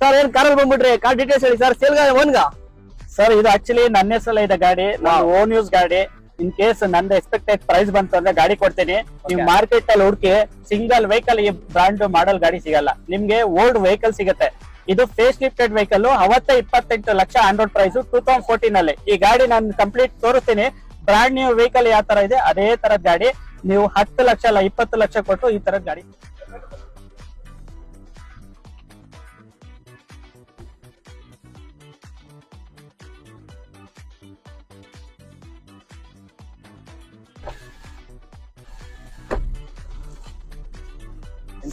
Sir ಏನ್ ಕಾರಲ್ಲಿ ಬಂದ್ಬಿಟ್ರಿ? Car details ಹೇಳಿ ಸರ್. ಸೇಲ್ ಓನ್ಗಾ? ಸರ್ ಇದು ಆಕ್ಚುಲಿ ನನ್ನ ಹೆಸರಲ್ಲ ಇದೆ ಗಾಡಿ, ಓನ್ ಯೂಸ್ ಗಾಡಿ. ಇನ್ ಕೇಸ್ ನಂದು ಎಕ್ಸ್ಪೆಕ್ಟೆಡ್ ಪ್ರೈಸ್ ಬಂತು ಅಂದ್ರೆ ಗಾಡಿ ಕೊಡ್ತೀನಿ. ನೀವು ಮಾರ್ಕೆಟ್ ಅಲ್ಲಿ ಹುಡುಕಿ ಸಿಂಗಲ್ ವೆಹಿಕಲ್ ಈ ಬ್ರಾಂಡ್ ಮಾಡಲ್ ಗಾಡಿ ಸಿಗಲ್ಲ ನಿಮ್ಗೆ. ಓಲ್ಡ್ ವೆಹಿಕಲ್ ಸಿಗುತ್ತೆ. ಇದು ಫೇಸ್ ಲಿಫ್ಟೆಡ್ ವೆಹಿಕಲ್. ಅವತ್ತೇ 28 ಲಕ್ಷ ಆನ್ ರೋಡ್ ಪ್ರೈಸ್ 2014 ಅಲ್ಲಿ. ಈ ಗಾಡಿ ನಾನು ಕಂಪ್ಲೀಟ್ ತೋರಿಸ್ತೀನಿ. ಬ್ರಾಂಡ್ ನ್ಯೂ ವೆಹಿಕಲ್ ಯಾವ ತರ ಇದೆ ಅದೇ ತರದ ಗಾಡಿ. ನೀವು 10 ಲಕ್ಷ ಅಲ್ಲ 20 ಲಕ್ಷ ಕೊಟ್ಟು ಈ ತರದ ಗಾಡಿ.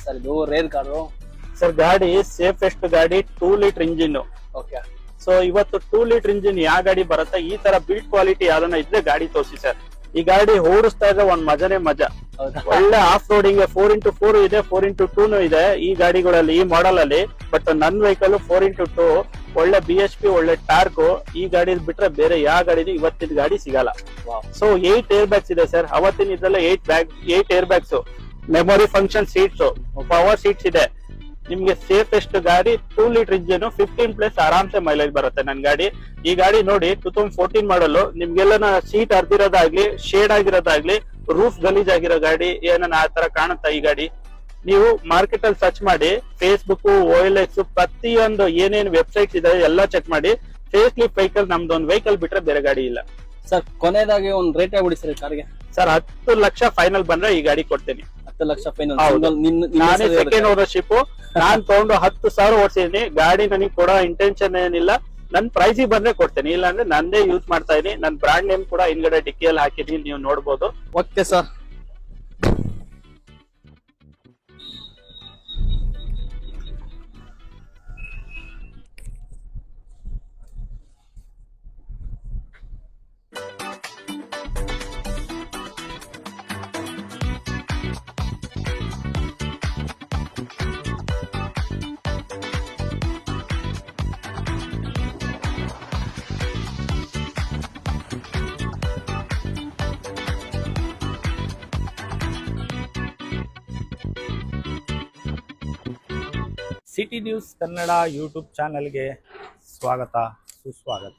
ಸರ್ ಇದು ರೇರ್ ಕಾರು. ಸರ್ ಗಾಡಿ ಸೇಫೆಸ್ಟ್ ಗಾಡಿ, 2 ಲೀಟರ್ ಇಂಜಿನ್. ಓಕೆ. ಸೊ ಇವತ್ತು 2 ಲೀಟರ್ ಇಂಜಿನ್ ಯಾವ ಗಾಡಿ ಬರುತ್ತೆ ಈ ತರ ಬಿಲ್ಡ್ ಕ್ವಾಲಿಟಿ ಯಾವ್ದನ್ನ ಇದ್ರೆ ಗಾಡಿ ತೋರಿಸಿ ಸರ್. ಈ ಗಾಡಿ ಓಡಿಸ್ತಾ ಇದ್ರೆ ಒಂದ್ ಮಜಾನೇ ಮಜಾ. ಒಳ್ಳೆ ಆಫ್ ರೋಡಿಂಗ್ 4x4 ಇದೆ, 4x2 ಇದೆ ಈ ಗಾಡಿಗಳಲ್ಲಿ, ಈ ಮಾಡೆಲ್ ಅಲ್ಲಿ. ಬಟ್ ನನ್ ವೆಹಿಕಲ್ 4x2 ಒಳ್ಳೆ BHP, ಒಳ್ಳೆ ಟಾರ್ಕ್. ಈ ಗಾಡಿ ಬಿಟ್ರೆ ಬೇರೆ ಯಾವ ಗಾಡಿ ಇವತ್ತಿನ ಗಾಡಿ ಸಿಗಲ್ಲ. ಸೊ 8 ಏರ್ ಬ್ಯಾಗ್ಸ್ ಇದೆ ಸರ್. ಅವತ್ತಿನ ಇದ್ರಲ್ಲ 8 air bags, memory function seats, power seats ಇದೆ. ನಿಮ್ಗೆ ಸೇಫೆಸ್ಟ್ ಗಾಡಿ, 2 ಲೀಟರ್ ಇಂಜಿನ್, 15+ ಆರಾಮ್ಸೆ ಮೈಲೇಜ್ ಬರುತ್ತೆ ನನ್ ಗಾಡಿ. ಈ ಗಾಡಿ ನೋಡಿ 2014 ಮಾಡಲು. ನಿಮ್ಗೆಲ್ಲ ಸೀಟ್ ಅರ್ದಿರೋದಾಗ್ಲಿ, ಶೇಡ್ ಆಗಿರೋದಾಗ್ಲಿ, ರೂಫ್ ಗಲೀಜ್ ಆಗಿರೋ ಗಾಡಿ ಏನನ್ನ ಆ ತರ ಕಾಣುತ್ತಾ ಈ ಗಾಡಿ. ನೀವು ಮಾರ್ಕೆಟ್ ಅಲ್ಲಿ ಸರ್ಚ್ ಮಾಡಿ, ಫೇಸ್ಬುಕ್, OLX, ಪ್ರತಿಯೊಂದು ಏನೇನ್ ವೆಬ್ಸೈಟ್ಸ್ ಇದೆ ಎಲ್ಲ ಚೆಕ್ ಮಾಡಿ. ಫೇಸ್ ಲಿಫ್ಟ್ ವೆಹಿಕಲ್ ನಮ್ದು ಒಂದು ವೆಹಿಕಲ್ ಬಿಟ್ರೆ ಬೇರೆ ಗಾಡಿ ಇಲ್ಲ ಸರ್. ಕೊನೆಯದಾಗಿ ಒಂದ್ ರೇಟ್ ಆಗ್ಬಿಡಿ ಸರ್ ಕಾರ್ಗೆ. ಸರ್ 10 ಲಕ್ಷ ಫೈನಲ್ ಬಂದ್ರೆ ಈ ಗಾಡಿ ಕೊಡ್ತೀನಿ. 10 ಲಕ್ಷ ಫೈನಲ್. ನಾನೇ ಸೆಕೆಂಡ್ ಓನರ್ಶಿಪ್. ನಾನ್ ತಗೊಂಡು 10,000 ಓಡಿಸಿದೀನಿ ಗಾಡಿ. ನನಗೆ ಕೊಡೋ ಇಂಟೆನ್ಷನ್ ಏನಿಲ್ಲ. ನನ್ ಪ್ರೈಸಿಗೆ ಬಂದ್ರೆ ಕೊಡ್ತೇನೆ, ಇಲ್ಲ ಅಂದ್ರೆ ನಂದೇ ಯೂಸ್ ಮಾಡ್ತಾ ಇದೀನಿ. ನನ್ ಬ್ರಾಂಡ್ ನೇಮ್ ಕೂಡ ಹಿಂದ್ಗಡೆ ಡಿಕ್ಕಿಯಲ್ಲಿ ಹಾಕಿದೀನಿ, ನೀವು ನೋಡ್ಬೋದು. Okay sir. City news Kannada YouTube ಚಾನಲ್ಗೆ ಸ್ವಾಗತ, ಸುಸ್ವಾಗತ.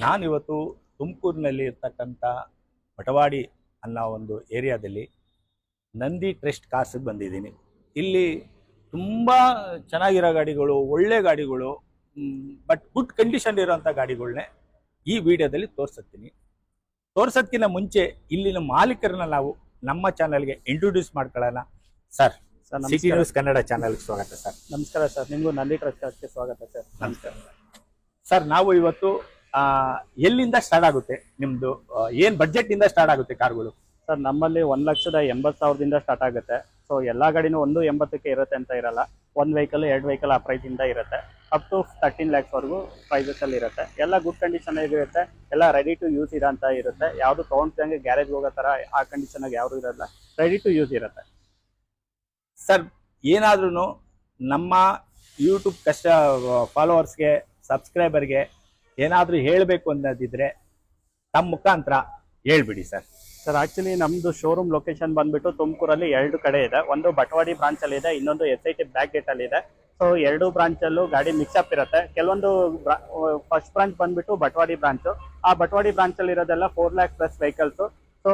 ನಾನಿವತ್ತು ತುಮಕೂರಿನಲ್ಲಿ ಇರ್ತಕ್ಕಂಥ ಬಟವಾಡಿ ಅನ್ನೋ ಒಂದು ಏರಿಯಾದಲ್ಲಿ ನಂದಿ ಟ್ರಸ್ಟ್ ಕಾರ್ಸ್ಗೆ ಬಂದಿದ್ದೀನಿ. ಇಲ್ಲಿ ತುಂಬ ಚೆನ್ನಾಗಿರೋ ಗಾಡಿಗಳು, ಒಳ್ಳೆ ಗಾಡಿಗಳು, ಬಟ್ ಗುಡ್ ಕಂಡೀಷನ್ ಇರೋಂಥ ಗಾಡಿಗಳನ್ನೇ ಈ ವಿಡಿಯೋದಲ್ಲಿ ತೋರಿಸ್ತೀನಿ. ತೋರ್ಸೋದಕ್ಕಿಂತ ಮುಂಚೆ ಇಲ್ಲಿನ ಮಾಲೀಕರನ್ನ ನಾವು ನಮ್ಮ ಚಾನಲ್ಗೆ ಇಂಟ್ರೊಡ್ಯೂಸ್ ಮಾಡ್ಕೊಳ್ಳೋಣ. ಸರ್, ಸಿಟಿ ನ್ಯೂಸ್ ಕನ್ನಡ ಚಾನಲ್ಗೆ ಸ್ವಾಗತ ಸರ್. ನಮಸ್ಕಾರ ಸರ್. ನಿಮ್ಗೂ ನಂದಿ ಟ್ರಸ್ಟ್ ಸ್ವಾಗತ ಸರ್. ನಮಸ್ಕಾರ ಸರ್. ನಾವು ಇವತ್ತು ಎಲ್ಲಿಂದ ಸ್ಟಾರ್ಟ್ ಆಗುತ್ತೆ ನಿಮ್ದು? ಏನ್ ಬಡ್ಜೆಟ್ ಇಂದ ಸ್ಟಾರ್ಟ್ ಆಗುತ್ತೆ ಕಾರ್ಗಳು? ಸರ್ ನಮ್ಮಲ್ಲಿ 1,80,000 ಸ್ಟಾರ್ಟ್ ಆಗುತ್ತೆ. ಸೊ ಎಲ್ಲಾ ಗಾಡಿನೂ 1,80,000 ಇರುತ್ತೆ ಅಂತ ಇರಲ್ಲ. 1 ವೆಹಿಕಲ್ 2 ವೆಹಿಕಲ್ ಆ ಪ್ರೈಸ್ ಇಂದ ಇರುತ್ತೆ. ಅಪ್ ಟು 13 lakhs ವರೆಗೂ ಪ್ರೈಸಸ್ ಅಲ್ಲಿ ಇರುತ್ತೆ. ಎಲ್ಲ ಗುಡ್ ಕಂಡೀಷನ್ ಇರುತ್ತೆ, ಎಲ್ಲ ರೆಡಿ ಟು ಯೂಸ್ ಇರೋಂತ ಇರುತ್ತೆ. ಯಾವ್ದು ತಗೊಂಡ್ದಂಗೆ ಗ್ಯಾರೇಜ್ ಹೋಗೋ ತರ ಆ ಕಂಡೀಷನ್ ಆಗಿ ಯಾವ್ದು ಇರಲ್ಲ, ರೆಡಿ ಟು ಯೂಸ್ ಇರುತ್ತೆ. ಸರ್, ಏನಾದ್ರೂ ನಮ್ಮ ಯೂಟ್ಯೂಬ್ ಫಾಲೋವರ್ಸ್ಗೆ, ಸಬ್ಸ್ಕ್ರೈಬರ್ಗೆ ಏನಾದರೂ ಹೇಳಬೇಕು ಅನ್ನೋದಿದ್ರೆ ತಮ್ಮ ಮುಖಾಂತರ ಹೇಳ್ಬಿಡಿ ಸರ್. ಸರ್ ಆಕ್ಚುಲಿ ನಮ್ದು ಶೋರೂಮ್ ಲೊಕೇಶನ್ ಬಂದ್ಬಿಟ್ಟು ತುಮಕೂರಲ್ಲಿ 2 ಕಡೆ ಇದೆ. ಒಂದು ಬಟವಾಡಿ ಬ್ರಾಂಚ್ ಅಲ್ಲಿ ಇದೆ, ಇನ್ನೊಂದು SIT ಬ್ಯಾಕ್ ಗೇಟ್ ಅಲ್ಲಿ ಇದೆ. ಸೊ 2 ಬ್ರಾಂಚ್ ಅಲ್ಲೂ ಗಾಡಿ ಮಿಕ್ಸ್ ಅಪ್ ಇರುತ್ತೆ. ಕೆಲವೊಂದು ಫಸ್ಟ್ ಬ್ರಾಂಚ್ ಬಂದ್ಬಿಟ್ಟು ಬಟವಾಡಿ ಬ್ರಾಂಚ್. ಆ ಬಟವಾಡಿ ಬ್ರಾಂಚ್ ಅಲ್ಲಿ ಇರೋದೆಲ್ಲ 4 lakh plus vehicles. So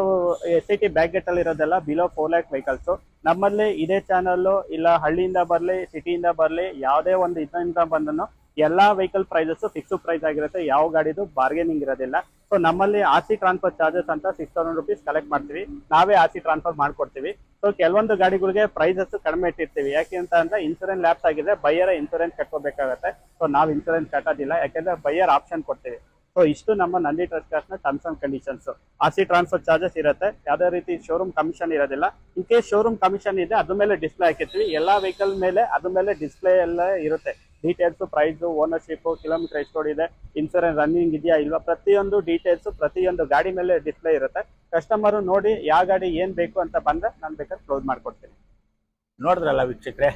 SIT back gate ಅಲ್ಲಿ ಇರೋದೆಲ್ಲ ಬಿಲೋ 4 lakh ವೆಹಿಕಲ್ಸ್. ನಮ್ಮಲ್ಲಿ ಇದೇ ಚಾನಲ್ ಇಲ್ಲ ಹಳ್ಳಿಯಿಂದ ಬರ್ಲಿ, ಸಿಟಿಯಿಂದ ಬರ್ಲಿ, ಯಾವುದೇ ಒಂದು ಇದರಿಂದ ಬಂದನು ಎಲ್ಲಾ ವೆಹಿಕಲ್ ಪ್ರೈಸಸ್ ಫಿಕ್ಸ್ ಪ್ರೈಸ್ ಆಗಿರುತ್ತೆ. ಯಾವ ಗಾಡಿದು ಬಾರ್ಗೇನಿಂಗ್ ಇರೋದಿಲ್ಲ. ಸೊ ನಮ್ಮಲ್ಲಿ RC ಟ್ರಾನ್ಸ್ಫರ್ ಚಾರ್ಜಸ್ ಅಂತ 6,000 rupees ಕಲೆಕ್ಟ್ ಮಾಡ್ತೀವಿ. ನಾವೇ RC ಟ್ರಾನ್ಸ್ಫರ್ ಮಾಡ್ಕೊಡ್ತೀವಿ. ಸೊ ಕೆಲವೊಂದು ಗಾಡಿಗಳಿಗೆ ಪ್ರೈಸಸ್ ಕಡಿಮೆ ಇಟ್ಟಿರ್ತೀವಿ. ಯಾಕೆ ಅಂತ ಅಂದ್ರೆ ಇನ್ಸೂರೆನ್ಸ್ ಲ್ಯಾಪ್ಸ್ ಆಗಿದೆ, ಬೈಯರ್ ಇನ್ಸೂರೆನ್ಸ್ ಕಟ್ಕೋಬೇಕಾಗತ್ತೆ. ಸೊ ನಾವು ಇನ್ಸೂರೆನ್ಸ್ ಕಟ್ಟೋದಿಲ್ಲ, ಯಾಕೆಂದ್ರೆ ಬೈಯರ್ ಆಪ್ಷನ್ ಕೊಡ್ತೀವಿ. ಸೊ ಇಷ್ಟು ನಮ್ಮ ನಂದಿ ಟ್ರಸ್ಟ್ ಕಾರ್ಸ್ನ terms and conditions. RC transfer charges ಇರುತ್ತೆ, ಯಾವುದೇ ರೀತಿ ಶೋರೂಮ್ ಕಮಿಷನ್ ಇರೋದಿಲ್ಲ. ಇನ್ ಕೇಸ್ ಶೋರೂಮ್ ಕಮಿಷನ್ ಇದೆ ಅದ್ರ ಮೇಲೆ ಡಿಸ್ಪ್ಲೇ ಹಾಕಿರ್ತೀವಿ. ಎಲ್ಲಾ ವೆಹಿಕಲ್ ಮೇಲೆ ಅದ್ರ ಮೇಲೆ ಡಿಸ್ಪ್ಲೇ ಎಲ್ಲ ಇರುತ್ತೆ. ಡೀಟೇಲ್ಸ್, ಪ್ರೈಸ್, ಓನರ್ಶಿಪ್, ಕಿಲೋಮೀಟರ್ ಎಷ್ಟು ಓಡಿದೆ, ಇನ್ಸೂರೆನ್ಸ್ ರನ್ನಿಂಗ್ ಇದೆಯಾ ಇಲ್ವಾ, ಪ್ರತಿಯೊಂದು ಡೀಟೇಲ್ಸ್ ಪ್ರತಿಯೊಂದು ಗಾಡಿ ಮೇಲೆ ಡಿಸ್ಪ್ಲೇ ಇರುತ್ತೆ. ಕಸ್ಟಮರ್ ನೋಡಿ ಯಾವ ಗಾಡಿ ಏನ್ ಬೇಕು ಅಂತ ಬಂದ್ರೆ ನಾನು ಬೇಕಾದ್ರೆ ಕ್ಲೋಸ್ ಮಾಡ್ಕೊಡ್ತೀನಿ. ನೋಡಿದ್ರಲ್ಲ ವೀಕ್ಷಕರೇ,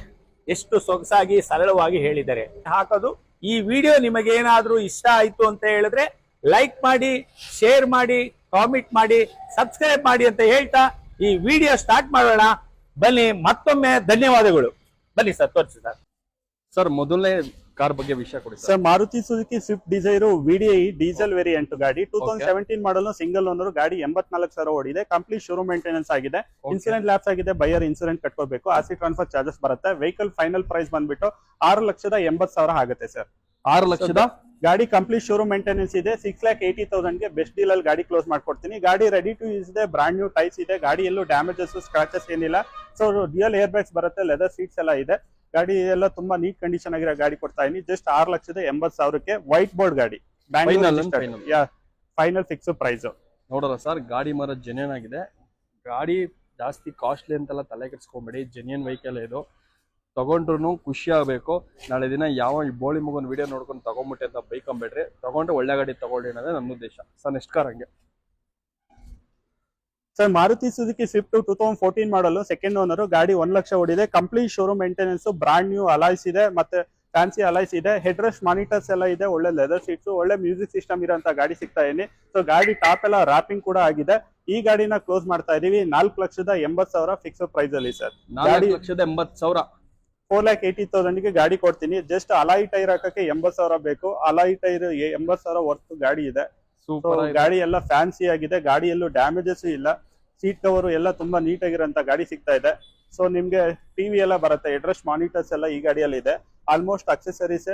ಎಷ್ಟು ಸೊಗಸಾಗಿ ಸರಳವಾಗಿ ಹೇಳಿದ್ದಾರೆ. ಹಾಕೋದು ಈ ವಿಡಿಯೋ ನಿಮಗೆ ಏನಾದ್ರೂ ಇಷ್ಟ ಆಯ್ತು ಅಂತ ಹೇಳಿದ್ರೆ ಲೈಕ್ ಮಾಡಿ, ಶೇರ್ ಮಾಡಿ, ಕಾಮೆಂಟ್ ಮಾಡಿ, ಸಬ್ಸ್ಕ್ರೈಬ್ ಮಾಡಿ ಅಂತ ಹೇಳ್ತಾ ಈ ವಿಡಿಯೋ ಸ್ಟಾರ್ಟ್ ಮಾಡೋಣ. ಬನ್ನಿ, ಮತ್ತೊಮ್ಮೆ ಧನ್ಯವಾದಗಳು. ಬನ್ನಿ ಸರ್, ತೋರಿಸಿ ಸರ್. ಸರ್ ಮೊದಲನೇ ಕಾರ್ ಬಗ್ಗೆ ವಿಷಯ ಕೊಡಿ sir. Sir Maruti Suzuki Swift Dzire VDI diesel variant ಗಾಡಿ 2017 ಮಾಡಲ್ ಸಿಂಗಲ್ ಓನರ್ ಗಾಡಿ 84,000 ಓಡಿದೆ. ಕಂಪ್ಲೀಟ್ ಶೋರೂಮ್ ಮೇಂಟೆನೆನ್ಸ್ ಆಗಿದೆ. ಇನ್ಸೂರೆನ್ಸ್ ಲ್ಯಾಪ್ಸ್ ಆಗಿದೆ. ಬೈಯರ್ ಇನ್ಸೂರೆನ್ಸ್ ಕಟ್ಕೋಬೇಕು. ಆರ್ಸಿ ಟ್ರಾನ್ಸ್ಫರ್ ಚಾರ್ಜಸ್ ಬರುತ್ತೆ. ವೆಹಿಕಲ್ ಫೈನಲ್ ಪ್ರೈಸ್ ಬಂದ್ಬಿಟ್ಟು 6,80,000 ಆಗುತ್ತೆ ಸರ್. 6 ಲಕ್ಷದ ಗಾಡಿ ಕಂಪ್ಲೀಟ್ ಶೋರೂಮ್ ಮೇಂಟೆನೆನ್ಸ್ ಇದೆ. 6,80,000 ಗೆ ಬೆಸ್ಟ್ ಡೀಲ್ ಅಲ್ಲಿ ಗಾಡಿ ಕ್ಲೋಸ್ ಮಾಡ್ಕೊಡ್ತೀನಿ. ಗಾಡಿ ರೆಡಿ ಟು ಯೂಸ್ ಇದೆ. ಬ್ರಾಂಡ್ ನ್ಯೂ ಟೈರ್ಸ್ ಇದೆ. ಗಾಡಿ ಎಲ್ಲೂ ಡ್ಯಾಮೇಜಸ್ ಸ್ಕ್ರಾಚಸ್ ಏನಿಲ್ಲ. ಸೊ ಡ್ಯುಯಲ್ ಏರ್ ಬ್ಯಾಗ್ಸ್ ಬರುತ್ತೆ. ಲೆದರ್ ಸೀಟ್ಸ್ ಎಲ್ಲ ಇದೆ. ಗಾಡಿ ಎಲ್ಲ ತುಂಬಾ ನೀಟ್ ಕಂಡೀಷನ್ ಆಗಿರೋ ಗಾಡಿ ಕೊಡ್ತಾ ಇದೀನಿ. ಜಸ್ಟ್ 6,80,000ಕ್ಕೆ ವೈಟ್ ಬೋರ್ಡ್ ಗಾಡಿ. ಫೈನಲ್ ಫಿಕ್ಸ್ ಪ್ರೈಸ್ ನೋಡೋಣ ಸರ್. ಗಾಡಿ ಮರ ಜೆನ್ಯೂನ್ ಆಗಿದೆ. ಗಾಡಿ ಜಾಸ್ತಿ ಕಾಸ್ಟ್ಲಿ ಅಂತೆಲ್ಲ ತಲೆ ಕೆಡಿಸ್ಕೊಂಬೇಡಿ. ಜೆನ್ಯೂನ್ ವೆಹಿಕಲ್ ಇದು. ತಗೊಂಡ್ರು ಖುಷಿ ಆಗಬೇಕು. ನಾಳೆ ದಿನ ಯಾವ ಈ ಬೋಳಿ ಮಗನ ವಿಡಿಯೋ ನೋಡ್ಕೊಂಡು ತಗೊಂಬಿಟ್ಟೆ ಅಂತ ಬೈಕೊಂಬೇಡ್ರಿ. ತಗೊಂಡ್ರೆ ಒಳ್ಳೆ ಗಾಡಿ ತಗೊಳ್ಳಿ ಅನ್ನೋದೇ ನನ್ನ ಉದ್ದೇಶ. ಸರ್ ನೆಕ್ಸ್ಟ್ ಕಾರ್ ಹಂಗೆ sir Maruti Suzuki Swift 2014 model second owner ಗಾಡಿ 1 ಲಕ್ಷ ಓಡಿದೆ. Complete showroom maintenance. Brand new alloys ಇದೆ. ಮತ್ತೆ ಫ್ಯಾನ್ಸಿ ಅಲಾಯ್ಸ್ ಇದೆ. ಹೆಡ್ ರೆಸ್ಟ್ ಮಾನಿಟರ್ಸ್ ಎಲ್ಲ ಇದೆ. ಒಳ್ಳೆ ಲೆದರ್ ಸೀಟ್ಸ್, ಒಳ್ಳೆ ಮ್ಯೂಸಿಕ್ ಸಿಸ್ಟಮ್ ಇರೋಂತ ಗಾಡಿ ಸಿಗ್ತಾ ಇದೀನಿ. ಸೊ ಗಾಡಿ ಟಾಪ್ ಎಲ್ಲ ರ್ಯಾಪಿಂಗ್ ಕೂಡ ಆಗಿದೆ. ಈ ಗಾಡಿನ ಕ್ಲೋಸ್ ಮಾಡ್ತಾ ಇದೀವಿ 4,80,000 ಫಿಕ್ಸ್ ಪ್ರೈಸ್ ಅಲ್ಲಿ ಸರ್. 4,80,000 4,80,000 ಗೆ ಗಾಡಿ ಕೊಡ್ತೀನಿ. ಜಸ್ಟ್ ಅಲಾಯ್ ಟೈರ್ ಹಾಕಕ್ಕೆ 80,000 ಬೇಕು. ಅಲಾಯ್ ಟೈರ್ 80,000 ವರ್ತ್ ಗಾಡಿ ಇದೆ. ಸೂಪರ್. ಗಾಡಿ ಎಲ್ಲ ಫ್ಯಾನ್ಸಿ ಆಗಿದೆ. ಗಾಡಿ ಎಲ್ಲೂ ಡ್ಯಾಮೇಜಸ್ ಇಲ್ಲ. ಸೀಟ್ ಕವರ್ ಎಲ್ಲ ತುಂಬಾ ನೀಟ್ ಆಗಿರೋಂತ ಗಾಡಿ ಸಿಗ್ತಾ ಇದೆ. ಸೊ ನಿಮ್ಗೆ ಟಿವಿ ಎಲ್ಲ ಬರುತ್ತೆ. ಹೆಡ್ ಮಾನಿಟರ್ಸ್ ಎಲ್ಲ ಈ ಗಾಡಿಯಲ್ಲಿ ಇದೆ. ಆಲ್ಮೋಸ್ಟ್ ಅಕ್ಸೆಸರೀಸ್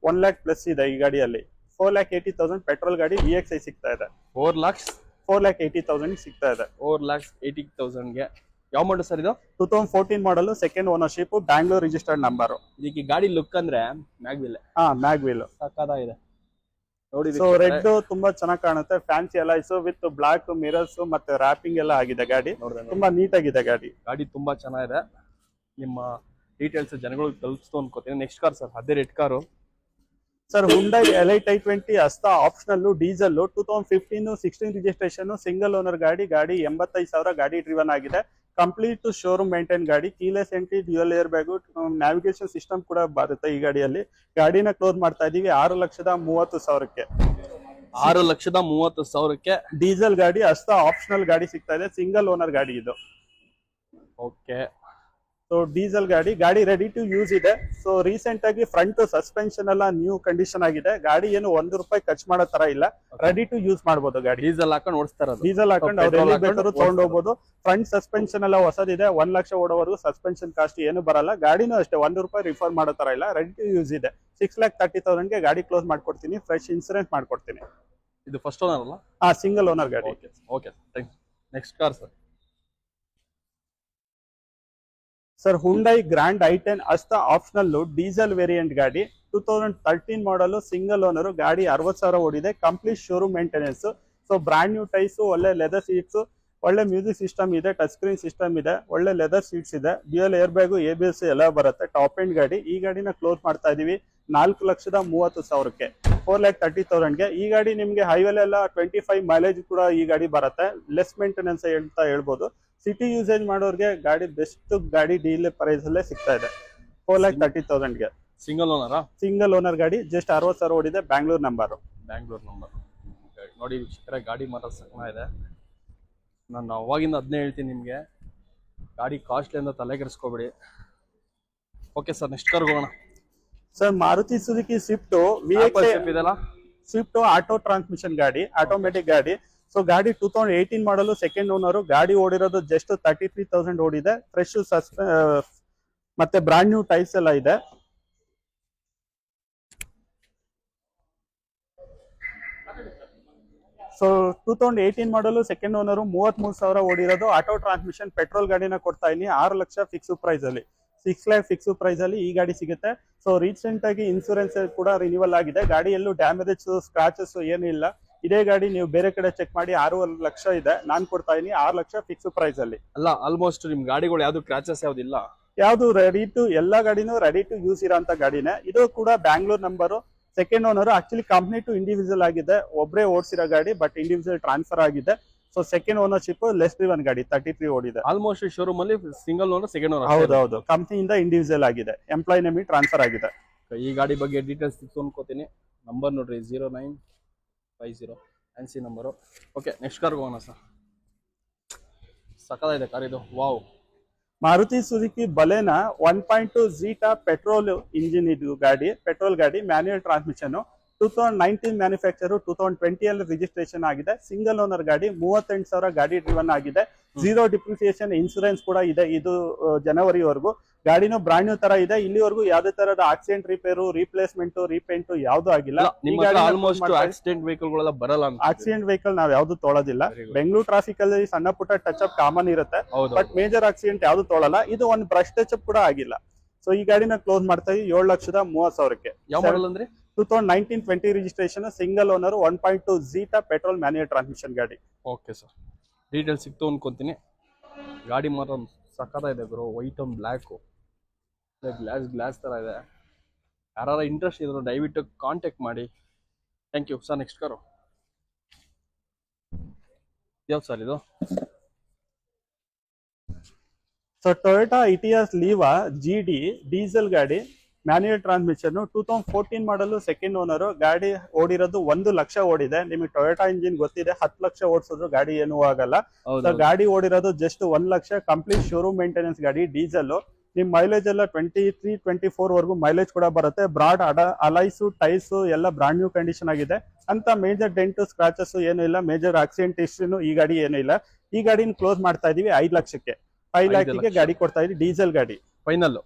1 lakh ಪ್ಲಸ್ ಇದೆ ಈ ಗಾಡಿಯಲ್ಲಿ. 4,80,000 ಪೆಟ್ರೋಲ್ ಗಾಡಿ VXI ಸಿಗ್ತಾ ಇದೆ. 4,80,000 ಸಿಗ್ತಾ ಇದೆ. 4,80,000 ಗೆ ಯಾವ ಮಾಡಲ್ ಸರ್ ಇದು? 2014 model second ownership. Bangalore registered number. ಇದಕ್ಕೆ ಗಾಡಿ ಲುಕ್ ಅಂದ್ರೆ ಮ್ಯಾಗ್ವಿಲ್. ಮ್ಯಾಗ್ವಿಲ್ ಸಕ್ಕತ್ತಾಗಿದೆ ನೋಡಿ. ಸೊ ರೆಡ್ ತುಂಬಾ ಚೆನ್ನಾಗಿ ಕಾಣುತ್ತೆ. Fancy alloys with black mirrors ಮತ್ತೆ ರ್ಯಾಪಿಂಗ್ ಎಲ್ಲ ಆಗಿದೆ. ಗಾಡಿ ತುಂಬಾ ನೀಟ್ ಆಗಿದೆ. ಗಾಡಿ ತುಂಬಾ ಚೆನ್ನಾಗಿದೆ. ನಿಮ್ಮ ಡೀಟೇಲ್ಸ್ ಜನಗಳಿಗೆ ತಲುಪಿಸ್ತು ಅನ್ಕೋತೀನಿ. ನೆಕ್ಸ್ಟ್ ಕಾರ್ ಸರ್, ಅದೇ red car sir. Hyundai Elite i20 Asta optional diesel 2015-16 registration single owner ಗಾಡಿ. 85,000 ಗಾಡಿ ಡ್ರಿವನ್ ಆಗಿದೆ. ಕಂಪ್ಲೀಟ್ ಶೋರೂಮ್ ಮೇಂಟೈನ್ ಗಾಡಿ. Keyless entry, dual airbag, navigation system ಕೂಡ ಬರುತ್ತೆ ಈ ಗಾಡಿಯಲ್ಲಿ. ಗಾಡಿನ ಕ್ಲೋಸ್ ಮಾಡ್ತಾ ಇದೀವಿ 6,30,000ಕ್ಕೆ. 6,30,000ಕ್ಕೆ ಡೀಸೆಲ್ ಗಾಡಿ. ಅಸ್ತಾ ಆಪ್ಷನಲ್ ಗಾಡಿ ಸಿಗ್ತಾ ಇದೆ. ಸಿಂಗಲ್ ಓನರ್ ಗಾಡಿ ಇದು. ಓಕೆ. ಸೊ ಡೀಸೆಲ್ ಗಾಡಿ ರೆಡಿ ಟು ಯೂಸ್ ಇದೆ. ಸೊ ರೀಸೆಂಟ್ ಆಗಿ ಫ್ರಂಟ್ ಸಸ್ಪೆನ್ಷನ್ ಎಲ್ಲ ನ್ಯೂ ಕಂಡೀಷನ್ ಆಗಿದೆ. ಗಾಡಿ ಏನು ₹1 ಖರ್ಚು ಮಾಡೋ ತರ ಇಲ್ಲ. ರೆಡಿ ಟು ಯೂಸ್ ಮಾಡಬಹುದು. ಗಾಡಿ ಡೀಸೆಲ್ ಹಾಕೊಂಡು ಓಡಿಸ್ತಾ ಇರೋದು. ಡೀಸೆಲ್ ಹಾಕೊಂಡು ಅವ್ರು ಎಲ್ಲಿ ಬೇಕಾದ್ರೂ ತಗೊಂಡು ಹೋಗ್ಬೋದು. ಫ್ರಂಟ್ ಸಸ್ಪೆನ್ಷನ್ ಎಲ್ಲ ಹೊಸದಿದೆ. 1 ಲಕ್ಷ ಓಡೋವರೆಗೂ ಸಸ್ಪೆನ್ಷನ್ ಕಾಸ್ಟ್ ಏನು ಬರಲ್ಲ. ಗಾಡಿನೂ ಅಷ್ಟೇ ₹1 ರಿಫರ್ ಮಾಡೋ ತರ ಇಲ್ಲ. ರೆಡಿ ಟು ಯೂಸ್ ಇದೆ. 6,30,000ಗೆ ಗಾಡಿ ಕ್ಲೋಸ್ ಮಾಡ್ಕೊಡ್ತೀನಿ. ಫ್ರೆಶ್ ಇನ್ಸೂರೆನ್ಸ್ ಮಾಡ್ಕೊಡ್ತೀನಿ. ಇದು ಫಸ್ಟ್ ಓನರ್ ಅಲ್ಲ? ಸಿಂಗಲ್ ಓನರ್ ಗಾಡಿ. Okay thanks. Next car sir. Sir Hyundai grand i10 Asta optional diesel variant ಗಾಡಿ. 2013 ಮಾಡಲ್ ಸಿಂಗಲ್ ಓನರ್ ಗಾಡಿ. 60,000 ಓಡಿದೆ. Complete showroom maintenance. So brand new tyres, ಒಳ್ಳೆ ಲೆದರ್ ಸೀಟ್ಸ್, ಒಳ್ಳೆ music system ಇದೆ. Touch screen system ಇದೆ. ಒಳ್ಳೆ leather seats ಇದೆ. Dual air bag, ABS ಎಲ್ಲ ಬರುತ್ತೆ. ಟಾಪ್ ಎಂಡ್ ಗಾಡಿ. ಈ ಗಾಡಿನ ಕ್ಲೋಸ್ ಮಾಡ್ತಾ ಇದೀವಿ 4,30,000ಕ್ಕೆ. 4,30,000ಗೆ. ಈ ಗಾಡಿ ನಿಮ್ಗೆ ಹೈವೇಲೆ ಎಲ್ಲ 25 ಮೈಲೇಜ್ ಕೂಡ ಈ ಗಾಡಿ ಬರುತ್ತೆ. ಲೆಸ್ ಮೇಂಟೆನೆನ್ಸ್ ಅಂತ ಹೇಳ್ಬೋದು. ಸಿಟಿ ಯೂಸೇಜ್ ಮಾಡೋರ್ಗೆ ಗಾಡಿ ಬೆಸ್ಟ್ ಗಾಡಿ ಡೀಲ್ ಪ್ರೈಸ್ ಅಲ್ಲೇ ಸಿಗ್ತಾ ಇದೆ. 4,30,000ಗೆ. ಸಿಂಗಲ್ ಓನರಾ? ಸಿಂಗಲ್ ಓನರ್ ಗಾಡಿ. ಜಸ್ಟ್ 60,000 ಓಡಿದೆ. ಬ್ಯಾಂಗ್ಳೂರ್ ನಂಬರ್. ನೋಡಿ ವೀಕ್ಷಕರೇ, ಗಾಡಿ ಮಾತ್ರ ಸಣ್ಣ ಇದೆ. ನಾನು ಅವಾಗಿಂದ ಅದನ್ನೇ ಹೇಳ್ತೀನಿ ನಿಮಗೆ, ಗಾಡಿ ಕಾಸ್ಟ್ಲಿ ಅಂತ ತಲೆ ಕೆಡಿಸ್ಕೋಬೇಡಿ. ಓಕೆ ಸರ್, ನೆಕ್ಸ್ಟ್ ಕಾರ್ ಹೋಗೋಣ sir. Maruti Suzuki Swift Swift auto transmission ಗಾಡಿ, ಆಟೋಮೆಟಿಕ್ ಗಾಡಿ. ಸೊ ಗಾಡಿ 2018 ಮಾಡಲು ಸೆಕೆಂಡ್ ಓನರ್. ಗಾಡಿ ಓಡಿರೋದು ಜಸ್ಟ್ 33,000 ಓಡಿದೆ. ಫ್ರೆಶ್ ಮತ್ತೆ ಬ್ರಾಂಡ್ ನ್ಯೂ ಟೈರ್ಸ್ ಎಲ್ಲ ಇದೆ. So 2018 model second owner. 33,000 ಓಡಿರೋದು. ಆಟೋ ಟ್ರಾನ್ಸ್ಮಿಷನ್ ಪೆಟ್ರೋಲ್ ಗಾಡಿನ ಕೊಡ್ತಾ ಇದೀನಿ. 6 ಲಕ್ಷ ಫಿಕ್ಸ್ ಪ್ರೈಸ್ ಅಲ್ಲಿ. 6 lakh ಫಿಕ್ಸ್ ಪ್ರೈಸ್ ಅಲ್ಲಿ ಈ ಗಾಡಿ ಸಿಗುತ್ತೆ. ಸೊ ರೀಸೆಂಟ್ ಆಗಿ ಇನ್ಸೂರೆನ್ಸ್ ಕೂಡ ರಿನ್ಯೂವಲ್ ಆಗಿದೆ. ಗಾಡಿ ಎಲ್ಲೂ ಡ್ಯಾಮೇಜ್ ಸ್ಕ್ರಾಚಸ್ ಏನು ಇಲ್ಲ. ಇದೇ ಗಾಡಿ ನೀವು ಬೇರೆ ಕಡೆ ಚೆಕ್ ಮಾಡಿ 6 ಲಕ್ಷ ಇದೆ. ನಾನ್ ಕೊಡ್ತಾ ಇದೀನಿ 6 ಲಕ್ಷ ಫಿಕ್ಸ್ ಪ್ರೈಸ್ ಅಲ್ಲಿ. ಅಲ್ಲ, ಆಲ್ಮೋಸ್ಟ್ ನಿಮ್ ಗಾಡಿಗಳು ಯಾವ್ದು ಕ್ರಾಚಸ್ ಯಾವ್ದಿಲ್ಲ. ಯಾವ್ದು ರೆಡಿ ಟು, ಎಲ್ಲಾ ಗಾಡಿನೂ ರೆಡಿ ಟು ಯೂಸ್ ಇರೋಂತ ಗಾಡಿನೇ. ಇದು ಕೂಡ Bangalore number. Second owner. Actually company to individual ಆಗಿದೆ. ಒಬ್ಬರೇ ಓಡಿಸಿರೋ ಗಾಡಿ, ಬಟ್ ಇಂಡಿವಿಜುವಲ್ ಟ್ರಾನ್ಸ್ಫರ್ ಆಗಿದೆ. So second ownership less driven ಗಾಡಿ. 33 ಓಡಿದೆ. ಆಲ್ಮೋಸ್ಟ್ ಶೋರೂಮ್ ಅಲ್ಲಿ ಸಿಂಗಲ್ ಓನರ್, ಸೆಕೆಂಡ್ ಓನರ್. ಹೌದೌದು. ಕಂಪ್ನಿಯಿಂದ ಇಂಡಿವಿಜುವಲ್ ಆಗಿದೆ. ಎಂಪ್ಲಾಯ್ ನೇಮಿಗೆ ಟ್ರಾನ್ಸ್ಫರ್ ಆಗಿದೆ. ಈ ಗಾಡಿ ಬಗ್ಗೆ ಡೀಟೇಲ್ಸ್ ಸಿಕ್ತು ಅನ್ಕೋತೀನಿ. ನಂಬರ್ ನೋಡ್ರಿ 0950 fancy number. Okay, next car ಹೋಗೋಣ ಸರ್. ಸಕ್ಕತ್ತಾಗಿದೆ ಕಾರ್ ಇದು. Wow. Maruti Suzuki Baleno 1.2 Zeta petrol engine ಇದು ಗಾಡಿ, ಪೆಟ್ರೋಲ್ ಗಾಡಿ, ಮ್ಯಾನ್ಯುಯಲ್ ಟ್ರಾನ್ಸ್ಮಿಷನ್, 2019 ಮ್ಯಾನುಫ್ಯಾಕ್ಚರ್, 2020 ಅಲ್ಲಿ ರಿಜಿಸ್ಟ್ರೇಷನ್ ಆಗಿದೆ. ಸಿಂಗಲ್ ಓನರ್ ಗಾಡಿ, 38,000 ಗಾಡಿ ಡ್ರಿವನ್ ಆಗಿದೆ. ಝೀರೋ ಡಿಪ್ರಿಸಿಯೇಷನ್ ಇನ್ಸೂರೆನ್ಸ್ ಕೂಡ ಇದೆ. ಇದು ಜನವರಿವರೆಗೂ ಗಾಡಿನೂ ಬ್ರಾಂಡ್ ನ್ಯೂ ತರ ಇದೆ. ಇಲ್ಲಿವರೆಗೂ ಯಾವುದೇ ತರದ ಆಕ್ಸಿಡೆಂಟ್ ರಿಪೇರು, ರೀಪ್ಲೇಸ್ಮೆಂಟ್, ರೀಪೇಂಟ್ ಯಾವ್ದು ಆಗಿಲ್ಲ. ಆಕ್ಸಿಡೆಂಟ್ ವೆಹಿಕಲ್ ಗಳೆಲ್ಲ ಬರಲ್ಲ. ಆಕ್ಸಿಡೆಂಟ್ ವೆಹಿಕಲ್ ನಾವ್ ಯಾವ್ದು ತೊಳೋದಿಲ್ಲ. ಬೆಂಗಳೂರು ಟ್ರಾಫಿಕ್ ಅಲ್ಲಿ ಸಣ್ಣ ಪುಟ್ಟ ಟಚ್ ಅಪ್ ಕಾಮನ್ ಇರುತ್ತೆ, ಬಟ್ ಮೇಜರ್ ಆಕ್ಸಿಡೆಂಟ್ ಯಾವ್ದು ತೊಳಲ್ಲ. ಇದು ಒಂದು ಬ್ರಷ್ ಟಚ್ ಅಪ್ ಕೂಡ ಆಗಿಲ್ಲ. ಸೊ ಈ ಗಾಡಿನ ಕ್ಲೋಸ್ ಮಾಡ್ತಾ ಇದೀವಿ 7,30,000ಕ್ಕೆ. ಯಾವ ಮಾಡಲ್ ಅಂದ್ರೆ 2019-20 registration, single owner, 1.2 Zeta petrol manual transmission ಗಾಡಿ. ಓಕೆ ಸರ್, ಡೀಟೇಲ್ ಸಿಕ್ತು ಅನ್ಕೊಂತೀನಿ. ಗಾಡಿ ಮಾತ್ರ ಸಕ್ಕತ್ತ ಇದೆ ಗುರು, ವೈಟ್ ಅಂಡ್ ಬ್ಲ್ಯಾಕು, ಗ್ಲಾಸ್ ತರ ಇದೆ. ಯಾರು ಇಂಟ್ರೆಸ್ಟ್ ಇದ್ರು ದಯವಿಟ್ಟು ಕಾಂಟ್ಯಾಕ್ಟ್ ಮಾಡಿ. Thank you sir. Next car ಯಾವ್ದು ಸರ್ ಇದು? So Toyota Etios Liva GD diesel ಗಾಡಿ, manual transmission, 2014 model, second owner. ಗಾಡಿ ಓಡಿರೋದು 1 ಲಕ್ಷ ಓಡಿದೆ. ನಿಮಗೆ ಟೊಯೋಟಾ ಇಂಜಿನ್ ಗೊತ್ತಿದೆ, 10 ಲಕ್ಷ ಓಡಿಸಿದ್ರು ಗಾಡಿ ಏನೂ ಆಗಲ್ಲ. ಗಾಡಿ ಓಡಿರೋದು just 1 lakh. Complete showroom maintenance ಗಾಡಿ, ಡೀಸೆಲ್. ನಿಮ್ ಮೈಲೇಜ್ ಎಲ್ಲ 23-24 ವರೆಗೂ ಮೈಲೇಜ್ ಕೂಡ ಬರುತ್ತೆ. ಬ್ರಾಡ್ ಅಲೈಸು, ಟೈರ್ಸು ಎಲ್ಲ ಬ್ರಾಂಡ್ ನ್ಯೂ ಕಂಡೀಷನ್ ಆಗಿದೆ. ಅಂತ ಮೇಜರ್ ಡೆಂಟ್, ಸ್ಕ್ರಾಚಸ್ ಏನು ಇಲ್ಲ. ಮೇಜರ್ ಆಕ್ಸಿಡೆಂಟ್ ಹಿಸ್ಟ್ರಿನೂ ಈ ಗಾಡಿ ಏನು ಇಲ್ಲ. ಈ ಗಾಡಿನ ಕ್ಲೋಸ್ ಮಾಡ್ತಾ ಇದೀವಿ 5 ಲಕ್ಷಕ್ಕೆ. 5 ಲ್ಯಾಕಿಗೆ ಗಾಡಿ ಕೊಡ್ತಾ ಇದೀವಿ. ಡೀಸೆಲ್ ಗಾಡಿ ಫೈನಲ್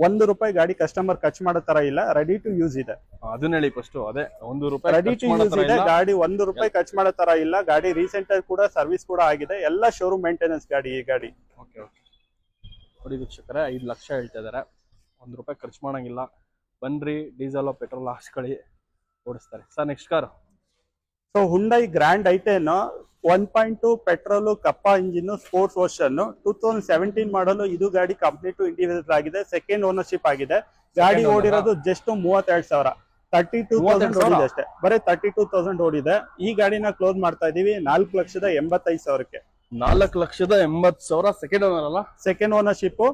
₹1 ಗಾಡಿ ಕಸ್ಟಮರ್ ಖರ್ಚು ಮಾಡೋ ತರ ಇಲ್ಲ. ರೆಡಿ ಟು ಯೂಸ್ ಇದೆ. ಅದನ್ನ ಹೇಳಿ ಫಸ್ಟ್. ಅದೇ ₹1 ರೆಡಿ ಟು ಯೂಸ್ ಇದೆ ಗಾಡಿ. ₹1 ಖರ್ಚು ಮಾಡೋ ತರ ಇಲ್ಲ. ಗಾಡಿ ರೀಸೆಂಟ್ ಆಗಿ ಕೂಡ ಸರ್ವಿಸ್ ಕೂಡ ಆಗಿದೆ. ಎಲ್ಲ ಶೋರೂಮ್ ಮೇಂಟೆನೆನ್ಸ್ ಗಾಡಿ ಈ ಗಾಡಿ. ಓಕೆ ಓಕೆ ನೋಡಿ ವೀಕ್ಷಕರೇ, 5 ಲಕ್ಷ ಹೇಳ್ತಾ ಇದಾರೆ. ₹1 ಖರ್ಚು ಮಾಡಂಗಿಲ್ಲ. ಬನ್ರಿ, ಡೀಸೆಲ್ ಪೆಟ್ರೋಲ್ ಹಾಕ್ಸ್ಕೊಳ್ಳಿ, ಓಡಿಸ್ತಾರೆ. Sir next car. So Hyundai grand i ten 1.2 petrol Kappa engine, sports version, 2017 model. ಇದು ಗಾಡಿ ಕಂಪ್ಲೀಟ್ ಇಂಡಿವಿಜುವಲ್ ಆಗಿದೆ. ಸೆಕೆಂಡ್ ಓನರ್ಶಿಪ್ ಆಗಿದೆ. ಗಾಡಿ ಓಡಿರೋದು ಜಸ್ಟ್ 32,000, 32,000 ಓಡಿದೆ ಅಷ್ಟೇ. ಬರೀ 32,000 ಓಡಿದೆ. ಈ ಗಾಡಿನ ಕ್ಲೋಸ್ ಮಾಡ್ತಾ ಇದೀವಿ 4,85,000ಕ್ಕೆ. 4,80,000 ಸೆಕೆಂಡ್ ಓನರ್ ಅಲ್ಲ? Second ownership.